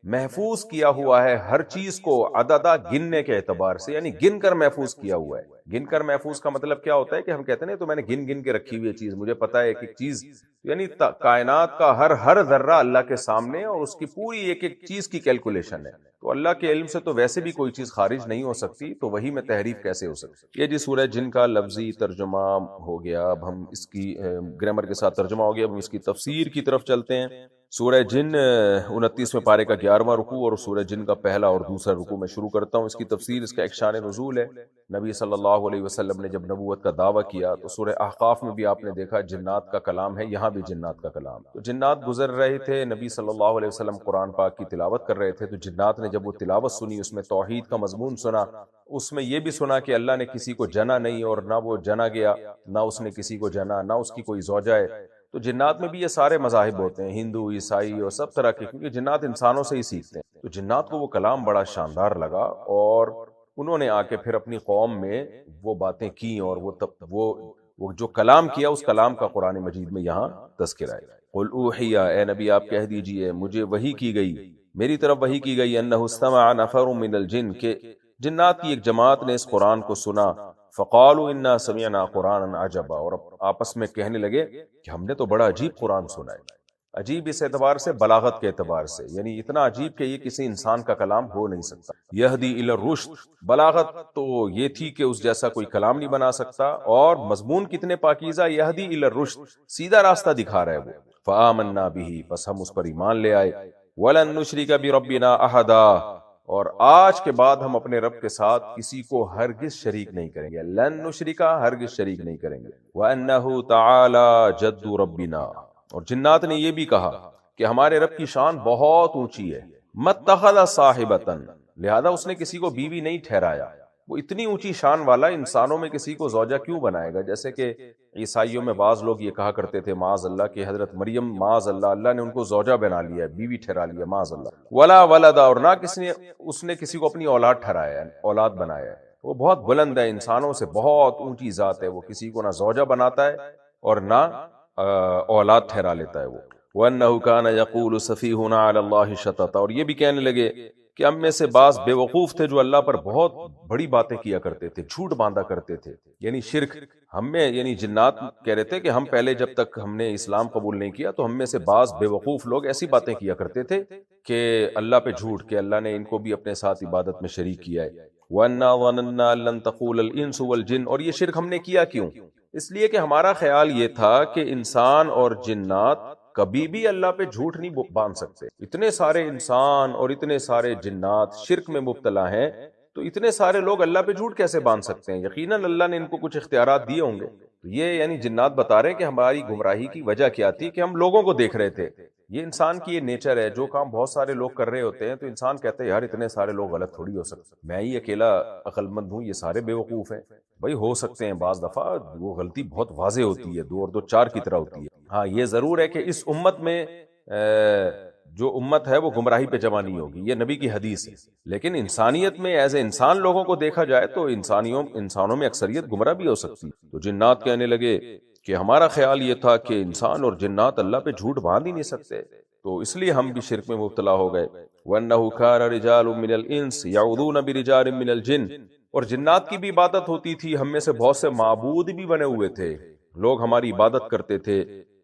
محفوظ کیا ہوا ہے ہر چیز کو، عددہ گننے کے اعتبار سے، یعنی گن کر محفوظ کیا ہوا ہے۔ گن کر محفوظ کا مطلب کیا ہوتا ہے کہ ہم کہتے ہیں تو میں نے گن گن کے رکھی ہوئی چیز، مجھے پتا ہے ایک چیز، یعنی کائنات کا ہر ذرہ اللہ کے سامنے اور اس کی پوری ایک چیز کی کیلکولیشن ہے، تو اللہ کے علم سے تو ویسے بھی کوئی چیز خارج نہیں ہو سکتی، تو وہی میں تحریف کیسے ہو سکتی؟ یہ جی سورہ جن کا لفظی ترجمہ ہو گیا، اب ہم اس کی گرامر کے ساتھ ترجمہ ہو گیا، اب ہم اس کی تفسیر کی طرف چلتے ہیں۔ سورہ جن 29ویں پارے کا 11واں رکوع اور سورہ جن کا پہلا اور دوسرا رکوع میں شروع کرتا ہوں، اس کی تفسیر، اس کا ایک شان نزول ہے۔ نبی صلی اللہ علیہ وسلم نے جب نبوت کا دعویٰ کیا تو سورہ احقاف میں بھی آپ نے دیکھا جنات کا کلام ہے، یہاں بھی جنات کا کلام، تو جنات گزر رہے تھے، نبی صلی اللہ علیہ وسلم قرآن پاک کی تلاوت کر رہے تھے، تو جنات نے جب وہ تلاوت سنی، اس میں توحید کا مضمون سنا، اس میں یہ بھی سنا کہ اللہ نے کسی کو جنا نہیں اور نہ وہ جنا گیا، نہ اس نے کسی کو جنا، نہ اس کی کوئی زوجہ ہے، تو جنات میں بھی یہ سارے مذاہب ہوتے ہیں، ہندو، عیسائی اور سب طرح کے، کیونکہ جنات انسانوں سے ہی سیکھتے ہیں، تو جنات کو وہ کلام بڑا شاندار لگا اور انہوں نے آ کے پھر اپنی قوم میں وہ باتیں کی اور وہ جو کلام کیا، اس کلام کا قرآن مجید میں یہاں تذکرہ ہے۔ قل اوحی، اے نبی آپ کہہ دیجئے مجھے وحی کی گئی، میری طرف وحی کی گئی، انہ استمع نفر من الجن کہ جنات کی ایک جماعت نے اس قرآن کو سنا، فقالوا انا سمعنا قرآنا عجبا، اور آپس میں کہنے لگے کہ ہم نے تو بڑا عجیب قرآن سنا ہے۔ عجیب اس اعتبار سے، بلاغت کے اعتبار سے، یعنی اتنا عجیب کہ یہ کسی انسان کا کلام ہو نہیں سکتا۔ یہدی الی الرشد، بلاغت تو یہ تھی کہ اس جیسا کوئی کلام نہیں بنا سکتا، اور مضمون کتنے پاکیزہ، یہدی الی الرشد، سیدھا راستہ دکھا رہا ہے وہ۔ فآمنا بہ، پس ہم اس پر ایمان لے آئے۔ ولن نشرک بربنا احدا، اور آج کے بعد ہم اپنے رب کے ساتھ کسی کو ہرگز شریک نہیں کریں گے، لن نشرکا، ہرگز شریک نہیں کریں گے۔ وَأَنَّهُ تَعَالَى جَدُّ رَبِّنَا، اور جنات نے یہ بھی کہا کہ ہمارے رب کی شان بہت اونچی ہے۔ مَتَّخَذَ صَاحِبَةً، لہذا اس نے کسی کو بیوی نہیں ٹھہرایا۔ وہ اتنی اونچی شان والا انسانوں میں کسی کو زوجہ کیوں بنائے گا؟ جیسے کہ عیسائیوں میں بعض لوگ یہ کہا کرتے تھے معاذ اللہ کہ حضرت مریم معاذ اللہ، اللہ نے ان کو زوجہ بنا لیا ہے، بیوی ٹھہرا لیا معاذ اللہ۔ ولا ولدا، اور نہ اس نے کسی کو اپنی اولاد ٹھہرایا ہے، اولاد بنایا ہے۔ وہ بہت بلند ہے، انسانوں سے بہت اونچی ذات ہے، وہ کسی کو نہ زوجہ بناتا ہے اور نہ اولاد ٹھہرا لیتا ہے وہ۔ وَأَنَّهُ كَانَ يَقُولُ سَفِيهُنَا عَلَى اللَّهِ شَطَطًا، اور یہ بھی کہنے لگے کہ ہم میں سے بعض بے وقوف تھے جو اللہ پر بہت بڑی باتیں کیا کرتے تھے، جھوٹ باندھا کرتے تھے، یعنی شرک۔ ہم میں یعنی جنات کہہ رہے تھے کہ ہم پہلے جب تک ہم نے اسلام قبول نہیں کیا تو ہم میں سے بعض بے وقوف لوگ ایسی باتیں کیا کرتے تھے کہ اللہ پہ جھوٹ، کہ اللہ نے ان کو بھی اپنے ساتھ عبادت میں شریک کیا ہے۔ وَأَنَّا ظَنَنَّا لَن تَقُولَ الْإِنسُ وَالْجِنُّ، اور یہ شرک ہم نے کیا کیوں؟ اس لیے کہ ہمارا خیال یہ تھا کہ انسان اور جنات کبھی بھی اللہ پہ جھوٹ نہیں باندھ سکتے۔ اتنے سارے انسان اور اتنے سارے جنات شرک میں مبتلا ہیں، تو اتنے سارے لوگ اللہ پہ جھوٹ کیسے باندھ سکتے ہیں؟ یقیناً اللہ نے ان کو کچھ اختیارات دیے ہوں گے۔ تو یہ یعنی جنات بتا رہے ہیں کہ ہماری گمراہی کی وجہ کیا تھی، کہ ہم لوگوں کو دیکھ رہے تھے۔ یہ انسان کی یہ نیچر ہے، جو کام بہت سارے لوگ کر رہے ہوتے ہیں تو انسان کہتے ہیں یار اتنے سارے لوگ غلط تھوڑی ہو سکتے، میں ہی اکیلا عقل مند ہوں، یہ سارے بے وقوف ہیں۔ بھائی ہو سکتے ہیں، بعض دفعہ وہ غلطی بہت واضح ہوتی ہے، 2 اور 2 4 کی طرح ہوتی ہے۔ ہاں یہ ضرور ہے کہ اس امت میں جو امت ہے وہ گمراہی پہ جمع نہیں ہوگی، یہ نبی کی حدیث ہے، لیکن انسانیت میں ایز اے انسان لوگوں کو دیکھا جائے تو انسانوں میں اکثریت گمراہ بھی ہو سکتی۔ تو جنات کہنے لگے کہ ہمارا خیال یہ تھا کہ انسان اور جنات اللہ پہ جھوٹ باندھ ہی نہیں سکتے، تو اس لیے ہم بھی شرک میں مبتلا ہو گئے۔ وَأَنَّهُ كَانَ رِجَالٌ مِّنَ الْإِنسِ يَعُوذُونَ بِرِجَالٍ مِّنَ الْجِنِّ، اور جنات کی بھی عبادت ہوتی تھی، ہم میں سے بہت سے معبود بھی بنے ہوئے تھے، لوگ ہماری عبادت کرتے تھے،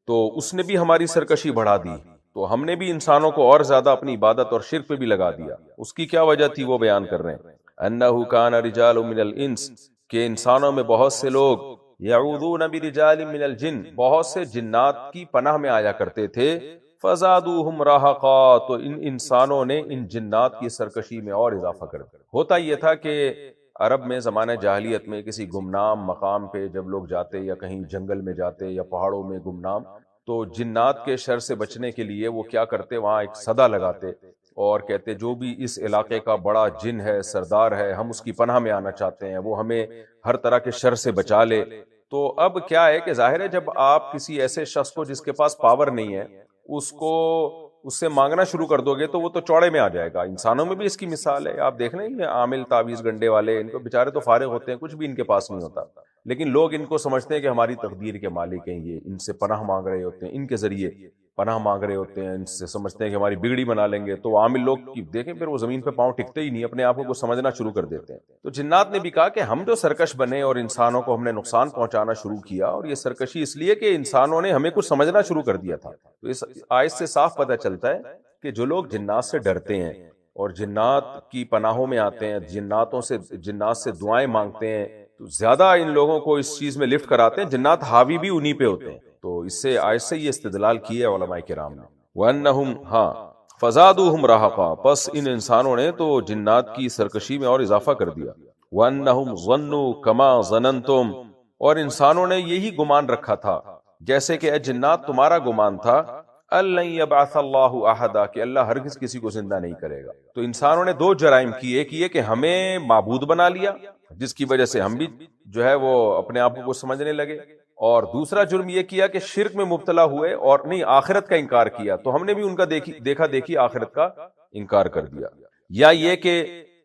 تو اس نے بھی ہماری سرکشی بڑھا دی، تو ہم نے بھی انسانوں کو اور زیادہ اپنی عبادت اور شرک پہ بھی لگا دیا۔ اس کی کیا وجہ تھی وہ بیان کر رہے ہیں۔ انہ کان رجال من الانس، کہ انسانوں میں بہت سے لوگ یعوذون برجال من الجن، بہت سے جنات کی پناہ میں آیا کرتے تھے، فزادوہم رہقا، تو ان انسانوں نے ان جنات کی سرکشی میں اور اضافہ کر دیا۔ ہوتا یہ تھا کہ عرب میں زمانہ جاہلیت میں کسی گمنام مقام پہ جب لوگ جاتے، یا کہیں جنگل میں جاتے یا پہاڑوں میں گمنام، تو جنات کے شر سے بچنے کے لیے وہ کیا کرتے، وہاں ایک صدا لگاتے اور کہتے جو بھی اس علاقے کا بڑا جن ہے، سردار ہے، ہم اس کی پناہ میں آنا چاہتے ہیں، وہ ہمیں ہر طرح کے شر سے بچا لے۔ تو اب کیا ہے کہ ظاہر ہے جب آپ کسی ایسے شخص کو جس کے پاس پاور نہیں ہے اس سے مانگنا شروع کر دو گے تو وہ تو چوڑے میں آ جائے گا۔ انسانوں میں بھی اس کی مثال ہے، آپ دیکھ لیں یہ عامل تعویذ گنڈے والے، ان کو بیچارے تو فارغ ہوتے ہیں، کچھ بھی ان کے پاس نہیں ہوتا، لیکن لوگ ان کو سمجھتے ہیں کہ ہماری تقدیر کے مالک ہیں، یہ ان سے پناہ مانگ رہے ہوتے ہیں، ان کے ذریعے پناہ مانگ رہے ہوتے ہیں، ان سے سمجھتے ہیں کہ ہماری بگڑی بنا لیں گے۔ تو عامل لوگ دیکھیں پھر وہ زمین پہ پاؤں ٹکتے ہی نہیں، اپنے آپ کو کچھ سمجھنا شروع کر دیتے ہیں۔ تو جنات نے بھی کہا کہ ہم جو سرکش بنے اور انسانوں کو ہم نے نقصان پہنچانا شروع کیا، اور یہ سرکشی اس لیے کہ انسانوں نے ہمیں کچھ سمجھنا شروع کر دیا تھا۔ تو اس آیت سے صاف پتہ چلتا ہے کہ جو لوگ جنات سے ڈرتے ہیں اور جنات کی پناہوں میں آتے ہیں، جنات سے دعائیں مانگتے ہیں، تو زیادہ ان لوگوں کو اس چیز میں لفٹ کراتے ہیں، جنات حاوی بھی انہی پہ ہوتے ہیں۔ تو اس سے آیت سے یہ استدلال کیا ہے علماء کرام نے۔ وَأَنَّهُمْ ہاں فَزَادُوهُمْ رَهَقًا، پس ان انسانوں نے تو جنات کی سرکشی میں اور اضافہ کر دیا۔ وَأَنَّهُمْ ظَنُّوا كَمَا ظَنَنْتُمْ، اور انسانوں نے یہی گمان رکھا تھا جیسے کہ اے جنات تمہارا گمان تھا، أَلَّن يَبْعَثَ اللَّهُ أَحَدًا، کہ اللہ ہرگز کسی کو زندہ نہیں کرے گا۔ تو انسانوں نے 2 جرائم کیے، ایک یہ کہ ہمیں معبود بنا لیا جس کی وجہ سے ہم بھی جو ہے وہ اپنے آپ کو کچھ سمجھنے لگے، اور دوسرا جرم یہ کیا کہ شرک میں مبتلا ہوئے اور نہیں آخرت کا انکار کیا، تو ہم نے بھی ان کا دیکھا دیکھی آخرت کا انکار کر دیا۔ یا یہ کہ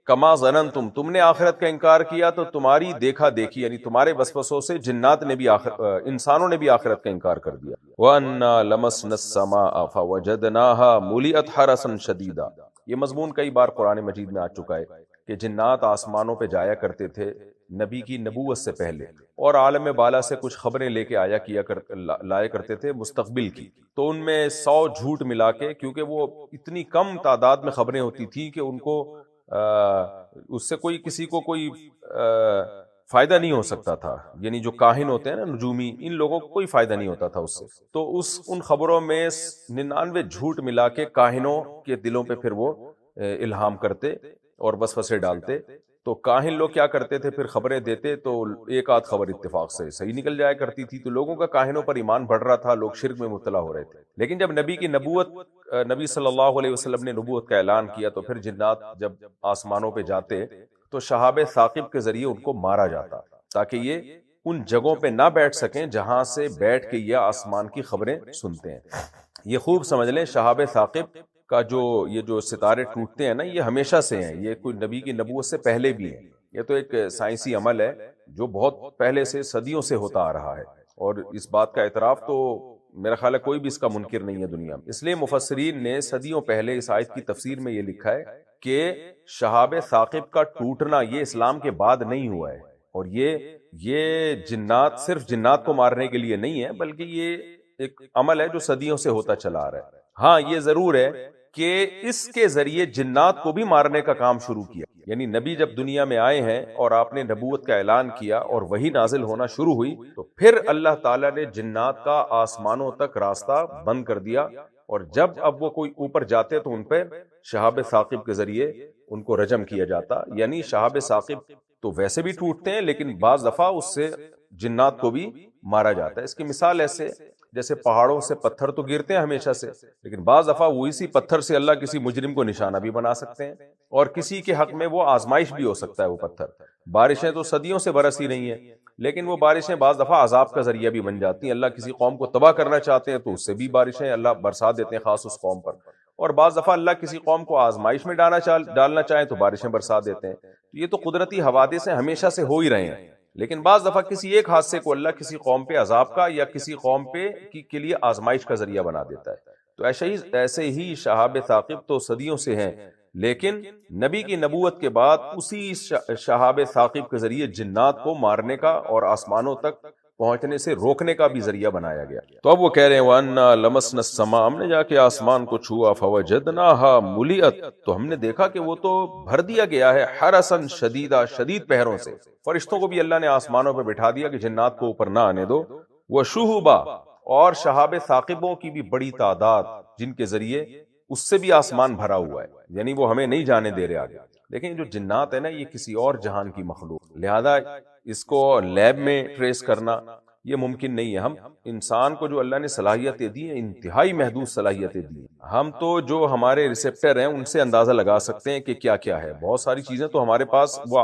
کما ظننتم، تم نے آخرت کا انکار کیا تو تمہاری دیکھا دیکھی یعنی تمہارے وسوسوں سے جنات نے بھی انسانوں نے بھی آخرت کا انکار کر دیا۔ وَأَنَّا لَمَسْنَا السَّمَاءَ فَوَجَدْنَاهَا مُلِئَتْ حَرَسًا شَدِيدًا، یہ مضمون کئی بار قرآن مجید میں آ چکا ہے کہ جنات آسمانوں پہ جایا کرتے تھے نبی کی نبوت سے پہلے، اور عالم بالا سے کچھ خبریں لے کے لایا کرتے تھے مستقبل کی، تو ان میں 100 جھوٹ ملا کے، کیونکہ وہ اتنی کم تعداد میں خبریں ہوتی تھی کہ ان کو اس سے کسی کو کوئی فائدہ نہیں ہو سکتا تھا، یعنی جو کاہن ہوتے ہیں نا نجومی، ان لوگوں کو کوئی فائدہ نہیں ہوتا تھا اس سے، تو ان خبروں میں 99 جھوٹ ملا کے کاہنوں کے دلوں پہ پھر وہ الہام کرتے اور وسوسے ڈالتے، تو کاہن لوگ کیا کرتے تھے، پھر خبریں دیتے تو ایک آدھ خبر اتفاق سے صحیح نکل جایا کرتی تھی، تو لوگوں کا کاہنوں پر ایمان بڑھ رہا تھا، لوگ شرک میں مبتلا ہو رہے تھے۔ لیکن جب نبی صلی اللہ علیہ وسلم نے نبوت کا اعلان کیا، تو پھر جنات جب آسمانوں پہ جاتے تو شہاب ثاقب کے ذریعے ان کو مارا جاتا، تاکہ یہ ان جگہوں پہ نہ بیٹھ سکیں جہاں سے بیٹھ کے یہ آسمان کی خبریں سنتے ہیں۔ یہ خوب سمجھ لیں، شہاب ثاقب کا یہ جو ستارے ٹوٹتے ہیں نا، یہ ہمیشہ سے ہیں، یہ کوئی نبی کی نبوت سے پہلے بھی ہیں، یہ تو ایک سائنسی عمل ہے جو بہت پہلے سے صدیوں سے ہوتا آ رہا ہے، اور اس بات کا اعتراف تو میرا خیال ہے کوئی بھی اس کا منکر نہیں ہے دنیا میں۔ اس لیے مفسرین نے صدیوں پہلے اس آیت کی تفسیر میں یہ لکھا ہے کہ شہاب ثاقب کا ٹوٹنا یہ اسلام کے بعد نہیں ہوا ہے، اور یہ جنات صرف جنات کو مارنے کے لیے نہیں ہے، بلکہ یہ ایک عمل ہے جو صدیوں سے ہوتا چلا آ رہا ہے۔ ہاں یہ ضرور ہے کہ اس کے ذریعے جنات کو بھی مارنے کا کام شروع کیا، یعنی نبی جب دنیا میں آئے ہیں اور آپ نے نبوت کا اعلان کیا اور وحی نازل ہونا شروع ہوئی، تو پھر اللہ تعالیٰ نے جنات کا آسمانوں تک راستہ بند کر دیا، اور جب اب وہ کوئی اوپر جاتے تو ان پہ شہاب ثاقب کے ذریعے ان کو رجم کیا جاتا، یعنی شہاب ثاقب تو ویسے بھی ٹوٹتے ہیں، لیکن بعض دفعہ اس سے جنات کو بھی مارا جاتا ہے۔ اس کی مثال ایسے جیسے پہاڑوں سے پتھر تو گرتے ہیں ہمیشہ سے، لیکن بعض دفعہ وہ اسی پتھر سے اللہ کسی مجرم کو نشانہ بھی بنا سکتے ہیں، اور کسی کے حق میں وہ آزمائش بھی ہو سکتا ہے۔ وہ پتھر، بارشیں تو صدیوں سے برسی رہی ہیں، لیکن وہ بارشیں بعض دفعہ عذاب کا ذریعہ بھی بن جاتی ہیں، اللہ کسی قوم کو تباہ کرنا چاہتے ہیں تو اس سے بھی بارشیں اللہ برسا دیتے ہیں خاص اس قوم پر، اور بعض دفعہ اللہ کسی قوم کو آزمائش میں ڈالنا چاہیں تو بارشیں برسا دیتے ہیں۔ تو یہ تو قدرتی حوادث ہمیشہ سے ہو ہی رہے ہیں، لیکن بعض دفعہ کسی ایک حادثے کو اللہ کسی قوم پہ عذاب کا یا کسی قوم پہ کے لیے آزمائش کا ذریعہ بنا دیتا ہے۔ تو ایسے ہی شہاب ثاقب تو صدیوں سے ہیں، لیکن نبی کی نبوت کے بعد اسی شہاب ثاقب کے ذریعے جنات کو مارنے کا اور آسمانوں تک پہنچنے سے روکنے کا بھی ذریعہ بنایا گیا۔ تو اب وہ کہہ رہے ہیں وَأَنَّا لَمَسْنَا السَّمَاءَ، ہم نے جا کے آسمان کو چھوا، فَوَجَدْنَاهَا مُلِئَتْ، تو ہم نے دیکھا کہ وہ تو بھر دیا گیا ہے حَرَسًا شَدِيدًا، شدید پہروں سے۔ فرشتوں کو بھی اللہ نے آسمانوں پہ بٹھا دیا کہ جنات کو اوپر نہ آنے دو، وَشُهُبًا، اور شہاب ثاقبوں کی بھی بڑی تعداد جن کے ذریعے اس سے بھی آسمان بھرا ہوا ہے، یعنی وہ ہمیں نہیں جانے دے رہے آگے۔ لیکن جو جنات ہے نا، یہ کسی اور جہان کی مخلوق، لہذا اس کو لیب میں ٹریس کرنا یہ ممکن نہیں ہے۔ ہم انسان کو جو اللہ نے صلاحیتیں دی ہیں، انتہائی محدود صلاحیتیں دی ہیں، ہم تو جو ہمارے ریسیپٹر ہیں ان سے اندازہ لگا سکتے ہیں کہ کیا کیا ہے۔ بہت ساری چیزیں تو ہمارے پاس وہ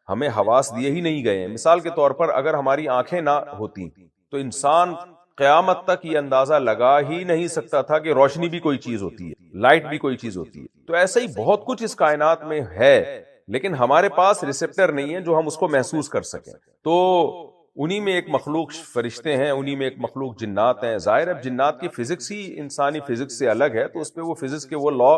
ہمیں حواس دیے ہی نہیں گئے ہیں۔ مثال کے طور پر اگر ہماری آنکھیں نہ ہوتی تو انسان قیامت تک یہ اندازہ لگا ہی نہیں سکتا تھا کہ روشنی بھی کوئی چیز ہوتی ہے، لائٹ بھی کوئی چیز ہوتی ہے۔ تو ایسے ہی بہت کچھ اس کائنات میں ہے، لیکن ہمارے پاس ریسیپٹر نہیں ہے جو ہم اس کو محسوس کر سکیں۔ تو انہی میں ایک مخلوق فرشتے ہیں، انہی میں ایک مخلوق جنات ہیں۔ ظاہر ہے جنات کی فزکس ہی انسانی فزکس سے الگ ہے، تو اس پہ وہ فزکس کے وہ لا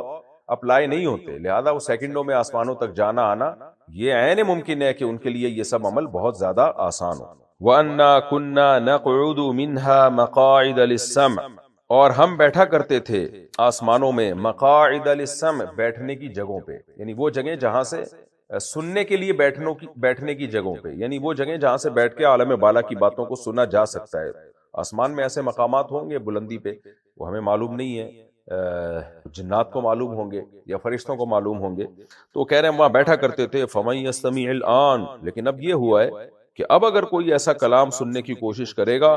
اپلائی نہیں ہوتے، لہذا وہ سیکنڈوں میں آسمانوں تک جانا آنا یہ عین ممکن ہے کہ ان کے لیے یہ سب عمل بہت زیادہ آسان ہو۔ وَأَنَّا كُنَّا نَقْعُدُ مِنْهَا مَقَاعِدَ لِلسَّمْعِ، اور ہم بیٹھا کرتے تھے آسمانوں میں مقاعد للسمع، بیٹھنے کی جگہوں پہ، یعنی وہ جگہیں جہاں سے سننے کے لیے بیٹھنے کی جگہوں پہ، یعنی وہ جگہیں جہاں سے بیٹھ کے عالم بالا کی باتوں کو سنا جا سکتا ہے۔ آسمان میں ایسے مقامات ہوں گے بلندی پہ، وہ ہمیں معلوم نہیں ہے، جنات کو معلوم ہوں گے یا فرشتوں کو معلوم ہوں گے، تو وہ کہہ رہے ہیں وہاں بیٹھا کرتے تھے۔ فَمَن يَسْتَمِعِ الْآنَ، لیکن اب یہ ہوا ہے کہ اب اگر کوئی ایسا کلام سننے کی کوشش کرے گا،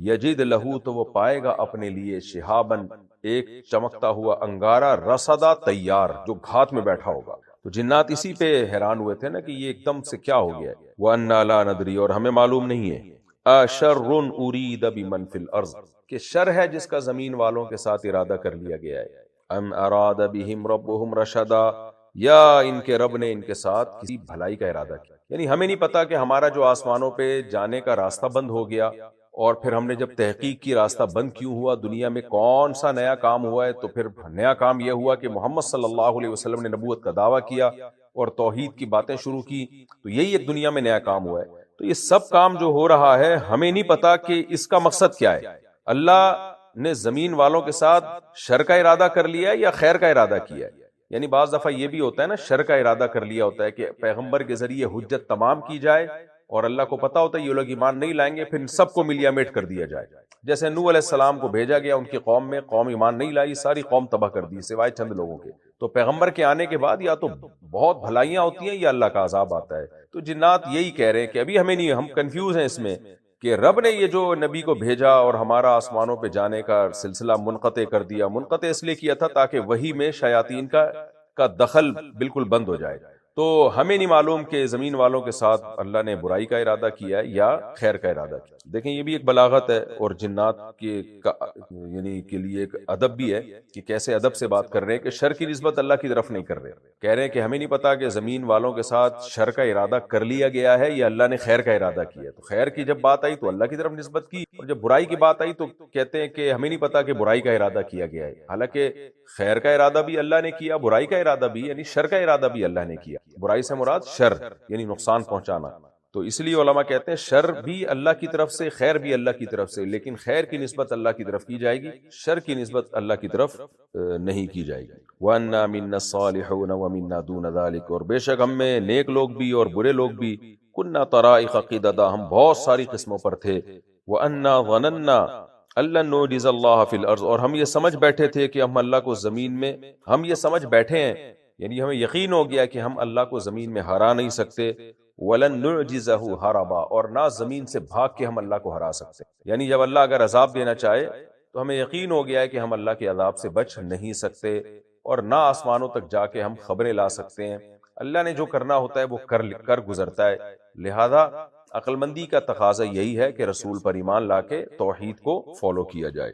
یجد لہو، تو وہ پائے گا اپنے لیے شہابن، ایک چمکتا ہوا انگارہ، رصدا، تیار، جو گھات میں بیٹھا ہوگا۔ تو جنات اسی پہ حیران ہوئے تھے نا کہ یہ ایک دم سے کیا ہو گیا ہے۔ وَأَنَّا لَا نَدْرِي، اور ہمیں معلوم نہیں ہے، أَشَرٌ أُرِيدَ بِمَنْ فِي الْأَرْضِ، کہ شر ہے جس کا زمین والوں کے ساتھ ارادہ کر لیا گیا ہے، أَمْ أَرَادَ بِهِمْ رَبُّهُمْ رَشَدًا، یا ان کے رب نے ان کے ساتھ کسی بھلائی کا ارادہ کیا۔ یعنی ہمیں نہیں پتا کہ ہمارا جو آسمانوں پہ جانے کا راستہ بند ہو گیا، اور پھر ہم نے جب تحقیق کی راستہ بند کیوں ہوا، دنیا میں کون سا نیا کام ہوا ہے، تو پھر نیا کام یہ ہوا کہ محمد صلی اللہ علیہ وسلم نے نبوت کا دعویٰ کیا، اور توحید کی باتیں شروع کی، تو یہی ایک دنیا میں نیا کام ہوا ہے۔ تو یہ سب کام جو ہو رہا ہے ہمیں نہیں پتا کہ اس کا مقصد کیا ہے۔ اللہ نے زمین والوں کے ساتھ شر کا ارادہ کر لیا ہے یا خیر کا ارادہ کیا ہے؟ یعنی بعض دفعہ یہ بھی ہوتا ہے نا، شر کا ارادہ کر لیا ہوتا ہے کہ پیغمبر کے ذریعے حجت تمام کی جائے، اور اللہ کو پتا ہوتا ہے یہ لوگ ایمان نہیں لائیں گے، پھر سب کو ملیا میٹ کر دیا جائے۔ جیسے نوح علیہ السلام کو بھیجا گیا ان کی قوم میں، قوم ایمان نہیں لائی، ساری قوم تباہ کر دی سوائے چند لوگوں کے۔ تو پیغمبر کے آنے کے بعد یا تو بہت بھلائیاں ہوتی ہیں یا اللہ کا عذاب آتا ہے۔ تو جنات یہی کہہ رہے ہیں کہ ابھی ہمیں نہیں، ہم کنفیوز ہیں اس میں کہ رب نے یہ جو نبی کو بھیجا اور ہمارا آسمانوں پہ جانے کا سلسلہ منقطع کر دیا، منقطع اس لیے کیا تھا تاکہ وحی میں شیاطین کا دخل بالکل بند ہو جائے۔ تو ہمیں نہیں معلوم کہ زمین والوں کے ساتھ اللہ نے برائی کا ارادہ کیا ہے یا خیر کا ارادہ کیا۔ دیکھیں یہ بھی ایک بلاغت ہے، اور جنات یعنی کے لیے ایک ادب بھی ہے کہ کیسے ادب سے بات کر رہے ہیں کہ شر کی نسبت اللہ کی طرف نہیں کر رہے، کہہ رہے ہیں کہ ہمیں نہیں پتا کہ زمین والوں کے ساتھ شر کا ارادہ کر لیا گیا ہے یا اللہ نے خیر کا ارادہ کیا۔ تو خیر کی جب بات آئی تو اللہ کی طرف نسبت کی، اور جب برائی کی بات آئی تو کہتے ہیں کہ ہمیں نہیں پتا کہ برائی کا ارادہ کیا گیا ہے، حالانکہ خیر کا ارادہ بھی اللہ نے کیا، برائی کا ارادہ بھی یعنی شر کا ارادہ بھی اللہ نے کیا۔ برائی سے مراد شر یعنی نقصان پہنچانا۔ تو اس لیے علماء کہتے ہیں شر بھی اللہ کی طرف سے، خیر بھی اللہ کی طرف سے، لیکن خیر کی نسبت اللہ کی طرف کی جائے گی، شر کی نسبت اللہ کی طرف نہیں کی جائے گی۔ وَأَنَّا مِنَّا الصَّالِحُونَ وَمِنَّا دُونَ ذَلِكَ، اور بے شک ہم میں نیک لوگ بھی اور برے لوگ بھی، كُنَّا طَرَائِقَ قِدَدًا، ہم بہت ساری قسموں پر تھے۔ وَأَنَّا ظَنَنَّا أَن لَّن نُعْجِزَ اللَّهَ فِي الْأَرْضِ، اور ہم یہ سمجھ بیٹھے تھے کہ ہم اللہ کو زمین میں، ہم یہ سمجھ بیٹھے ہیں یعنی ہمیں یقین ہو گیا کہ ہم اللہ کو زمین میں ہرا نہیں سکتے، وَلَن نُعْجِزَهُ هَرَبًا، اور نہ زمین سے بھاگ کے ہم اللہ کو ہرا سکتے۔ یعنی جب اللہ اگر عذاب دینا چاہے تو ہمیں یقین ہو گیا ہے کہ ہم اللہ کے عذاب سے بچ نہیں سکتے، اور نہ آسمانوں تک جا کے ہم خبریں لا سکتے ہیں۔ اللہ نے جو کرنا ہوتا ہے وہ کر گزرتا ہے، لہذا عقل مندی کا تقاضا یہی ہے کہ رسول پر ایمان لا کے توحید کو فالو کیا جائے۔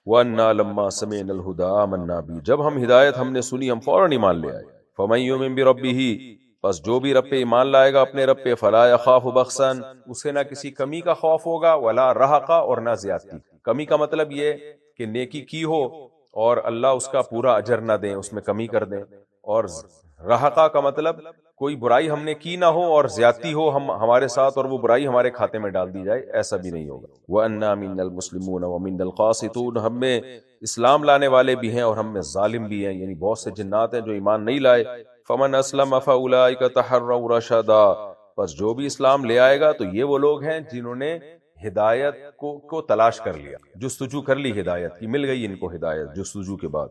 وَأَنَّا لَمَّا سَمِعْنَا الْهُدَىٰ آمَنَّا بِهِ، جب ہم ہدایت ہم نے سنی ہم فوراً ایمان لے آئے۔ فَمَن يُؤْمِن بِرَبِّهِ، پس جو بھی رب پہ ایمان لائے گا اپنے رب پہ، فَلَا يَخَافُ بَخْسًا، اسے نہ کسی کمی کا خوف ہوگا، وَلَا رَهَقًا، اور نہ زیادتی۔ کمی کا مطلب یہ کہ نیکی کی ہو اور اللہ اس کا پورا اجر نہ دیں، اس میں کمی کر دیں، اور رَهَقًا کا مطلب کوئی برائی ہم نے کی نہ ہو اور زیادتی ہو ہمارے ساتھ اور وہ برائی ہمارے کھاتے میں ڈال دی جائے، ایسا بھی نہیں ہوگا۔ وَأَنَّا مِنَّا الْمُسْلِمُونَ وَمِنَّا الْقَاسِطُونَ، ہم میں اسلام لانے والے بھی ہیں اور ہم میں ظالم بھی ہیں، یعنی بہت سے جنات ہیں جو ایمان نہیں لائے۔ فَمَنْ أَسْلَمَ فَأُولَٰئِكَ تَحَرَّوْا رَشَدًا، بس جو بھی اسلام لے آئے گا تو یہ وہ لوگ ہیں جنہوں نے ہدایت کو تلاش کر لیا، جستجو کر لی ہدایت کی، مل گئی ان کو ہدایت جستجو کے بعد۔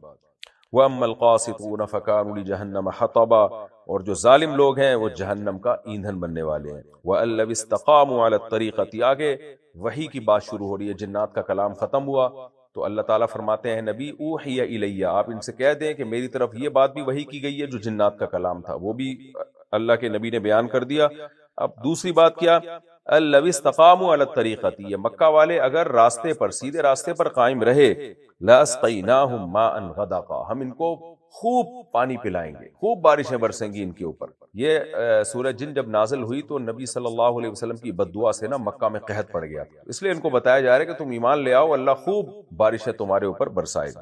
وَأَمَّا الْقَاسِطُونَ فَكَانُوا لِجَهَنَّمَ حَطَبًا، اور جو ظالم لوگ ہیں وہ جہنم کا ایندھن بننے والے ہیں۔ وَأَن لَّوِ اسْتَقَامُوا عَلَى الطَّرِيقَةِ، آگے وحی کی بات شروع ہو رہی ہے، جنات کا کلام ختم ہوا تو اللہ تعالیٰ فرماتے ہیں نبی اوحی الیہ، آپ ان سے کہہ دیں کہ میری طرف یہ بات بھی وحی کی گئی ہے جو جنات کا کلام تھا وہ بھی اللہ کے نبی نے بیان کر دیا۔ اب دوسری بات کیا، لَوِ اسْتَقَامُوا عَلَى الطَّرِيقَةِ، یہ مکہ والے اگر راستے پر، سیدھے راستے پر قائم رہے، لَأَسْقَيْنَاهُمْ مَاءً غَدَقًا، ہم ان کو خوب پانی پلائیں گے، خوب بارشیں برسیں گی ان کے اوپر۔ یہ سورہ جن جب نازل ہوئی تو نبی صلی اللہ علیہ وسلم کی بد دعا سے نا مکہ میں قحط پڑ گیا، اس لیے ان کو بتایا جا رہا ہے کہ تم ایمان لے آؤ، اللہ خوب بارشیں تمہارے اوپر برسائے گا۔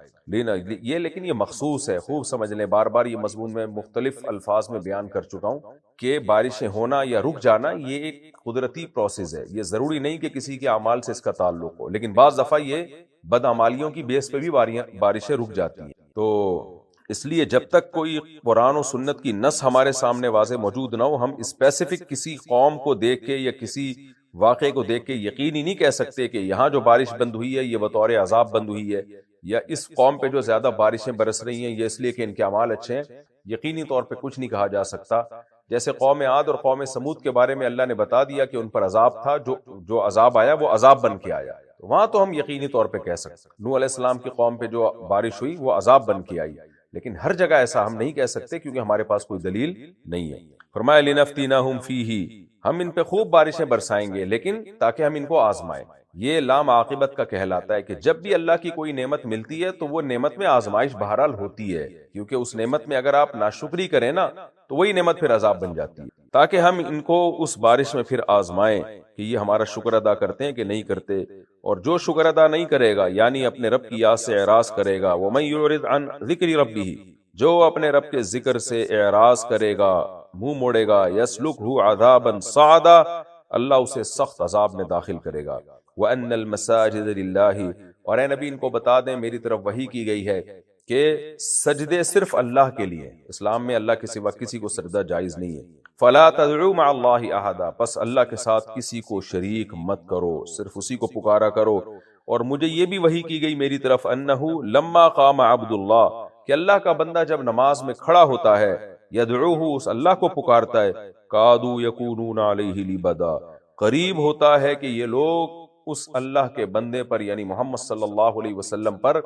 لیکن یہ مخصوص ہے، خوب سمجھ لیں، بار بار یہ مضمون میں مختلف الفاظ میں بیان کر چکا ہوں کہ بارشیں ہونا یا رک جانا یہ ایک قدرتی پروسیس ہے، یہ ضروری نہیں کہ کسی کے اعمال سے اس کا تعلق ہو، لیکن بعض دفعہ یہ بدعمالیوں کی بیس پہ بھی بارشیں رک جاتی ہیں۔ تو اس لیے جب تک کوئی قرآن و سنت کی نص ہمارے سامنے واضح موجود نہ ہو، ہم اسپیسیفک کسی قوم کو دیکھ کے یا کسی واقعے کو دیکھ کے یقینی نہیں کہہ سکتے کہ یہاں جو بارش بند ہوئی ہے یہ بطور عذاب بند ہوئی ہے، یا اس قوم پہ جو زیادہ بارشیں برس رہی ہیں یہ اس لیے کہ ان کے اعمال اچھے ہیں۔ یقینی طور پہ کچھ نہیں کہا جا سکتا۔ جیسے قوم عاد اور قوم سمود کے بارے میں اللہ نے بتا دیا کہ ان پر عذاب تھا، جو عذاب آیا وہ عذاب بن کے آیا، وہاں تو ہم یقینی طور پہ کہہ سکتے۔ نوح علیہ السلام کی قوم پہ جو بارش ہوئی وہ عذاب بن کے آئی، لیکن ہر جگہ ایسا ہم نہیں کہہ سکتے کیونکہ ہمارے پاس کوئی دلیل نہیں ہے۔ فرمایا لِنَفْتِنَهُمْ فِيهِ، ہم ان پہ خوب بارشیں برسائیں گے لیکن تاکہ ہم ان کو آزمائیں۔ یہ لام عاقبت کا کہلاتا ہے کہ جب بھی اللہ کی کوئی نعمت ملتی ہے تو وہ نعمت میں آزمائش بہرحال ہوتی ہے، کیونکہ اس نعمت میں اگر آپ ناشکری کریں نا تو وہی نعمت پھر عذاب بن جاتی ہے، تاکہ ہم ان کو اس بارش میں پھر آزمائیں کہ یہ ہمارا شکر ادا کرتے ہیں کہ نہیں کرتے۔ اور جو شکر ادا نہیں کرے گا یعنی اپنے رب کی یاد سے اعراض کرے گا، وَمَن يُعْرِضْ عَن ذِكْرِ رَبِّهِ، جو اپنے رب کے ذکر سے اعراض کرے گا، منہ موڑے گا، یسلکہ عذابا صعدا، اللہ اسے سخت عذاب میں داخل کرے گا۔ وَأَنَّ الْمَسَاجِدَ لِلَّهِ، اور اے نبی ان کو بتا دیں، میری طرف وحی کی گئی ہے کہ سجدے صرف اللہ کے لیے، اسلام میں اللہ کے سوا کسی کو سجدہ جائز نہیں ہے۔ فَلَا تَدْعُوا مَعَ اللَّهِ أَحَدًا، پس اللہ کے ساتھ کسی کو شریک مت کرو، صرف اسی کو پکارا کرو۔ اور مجھے یہ بھی وحی کی گئی میری طرف، انَّهُ لَمَّا قَامَ عَبْدُ اللَّهِ، کہ اللہ کا بندہ جب نماز میں کھڑا ہوتا ہے، یدعوہ، اس اللہ کو پکارتا ہے، کادوا یکونون علیہ لبدا، قریب ہوتا ہے کہ یہ لوگ اس اللہ کے بندے پر یعنی محمد صلی اللہ علیہ وسلم پر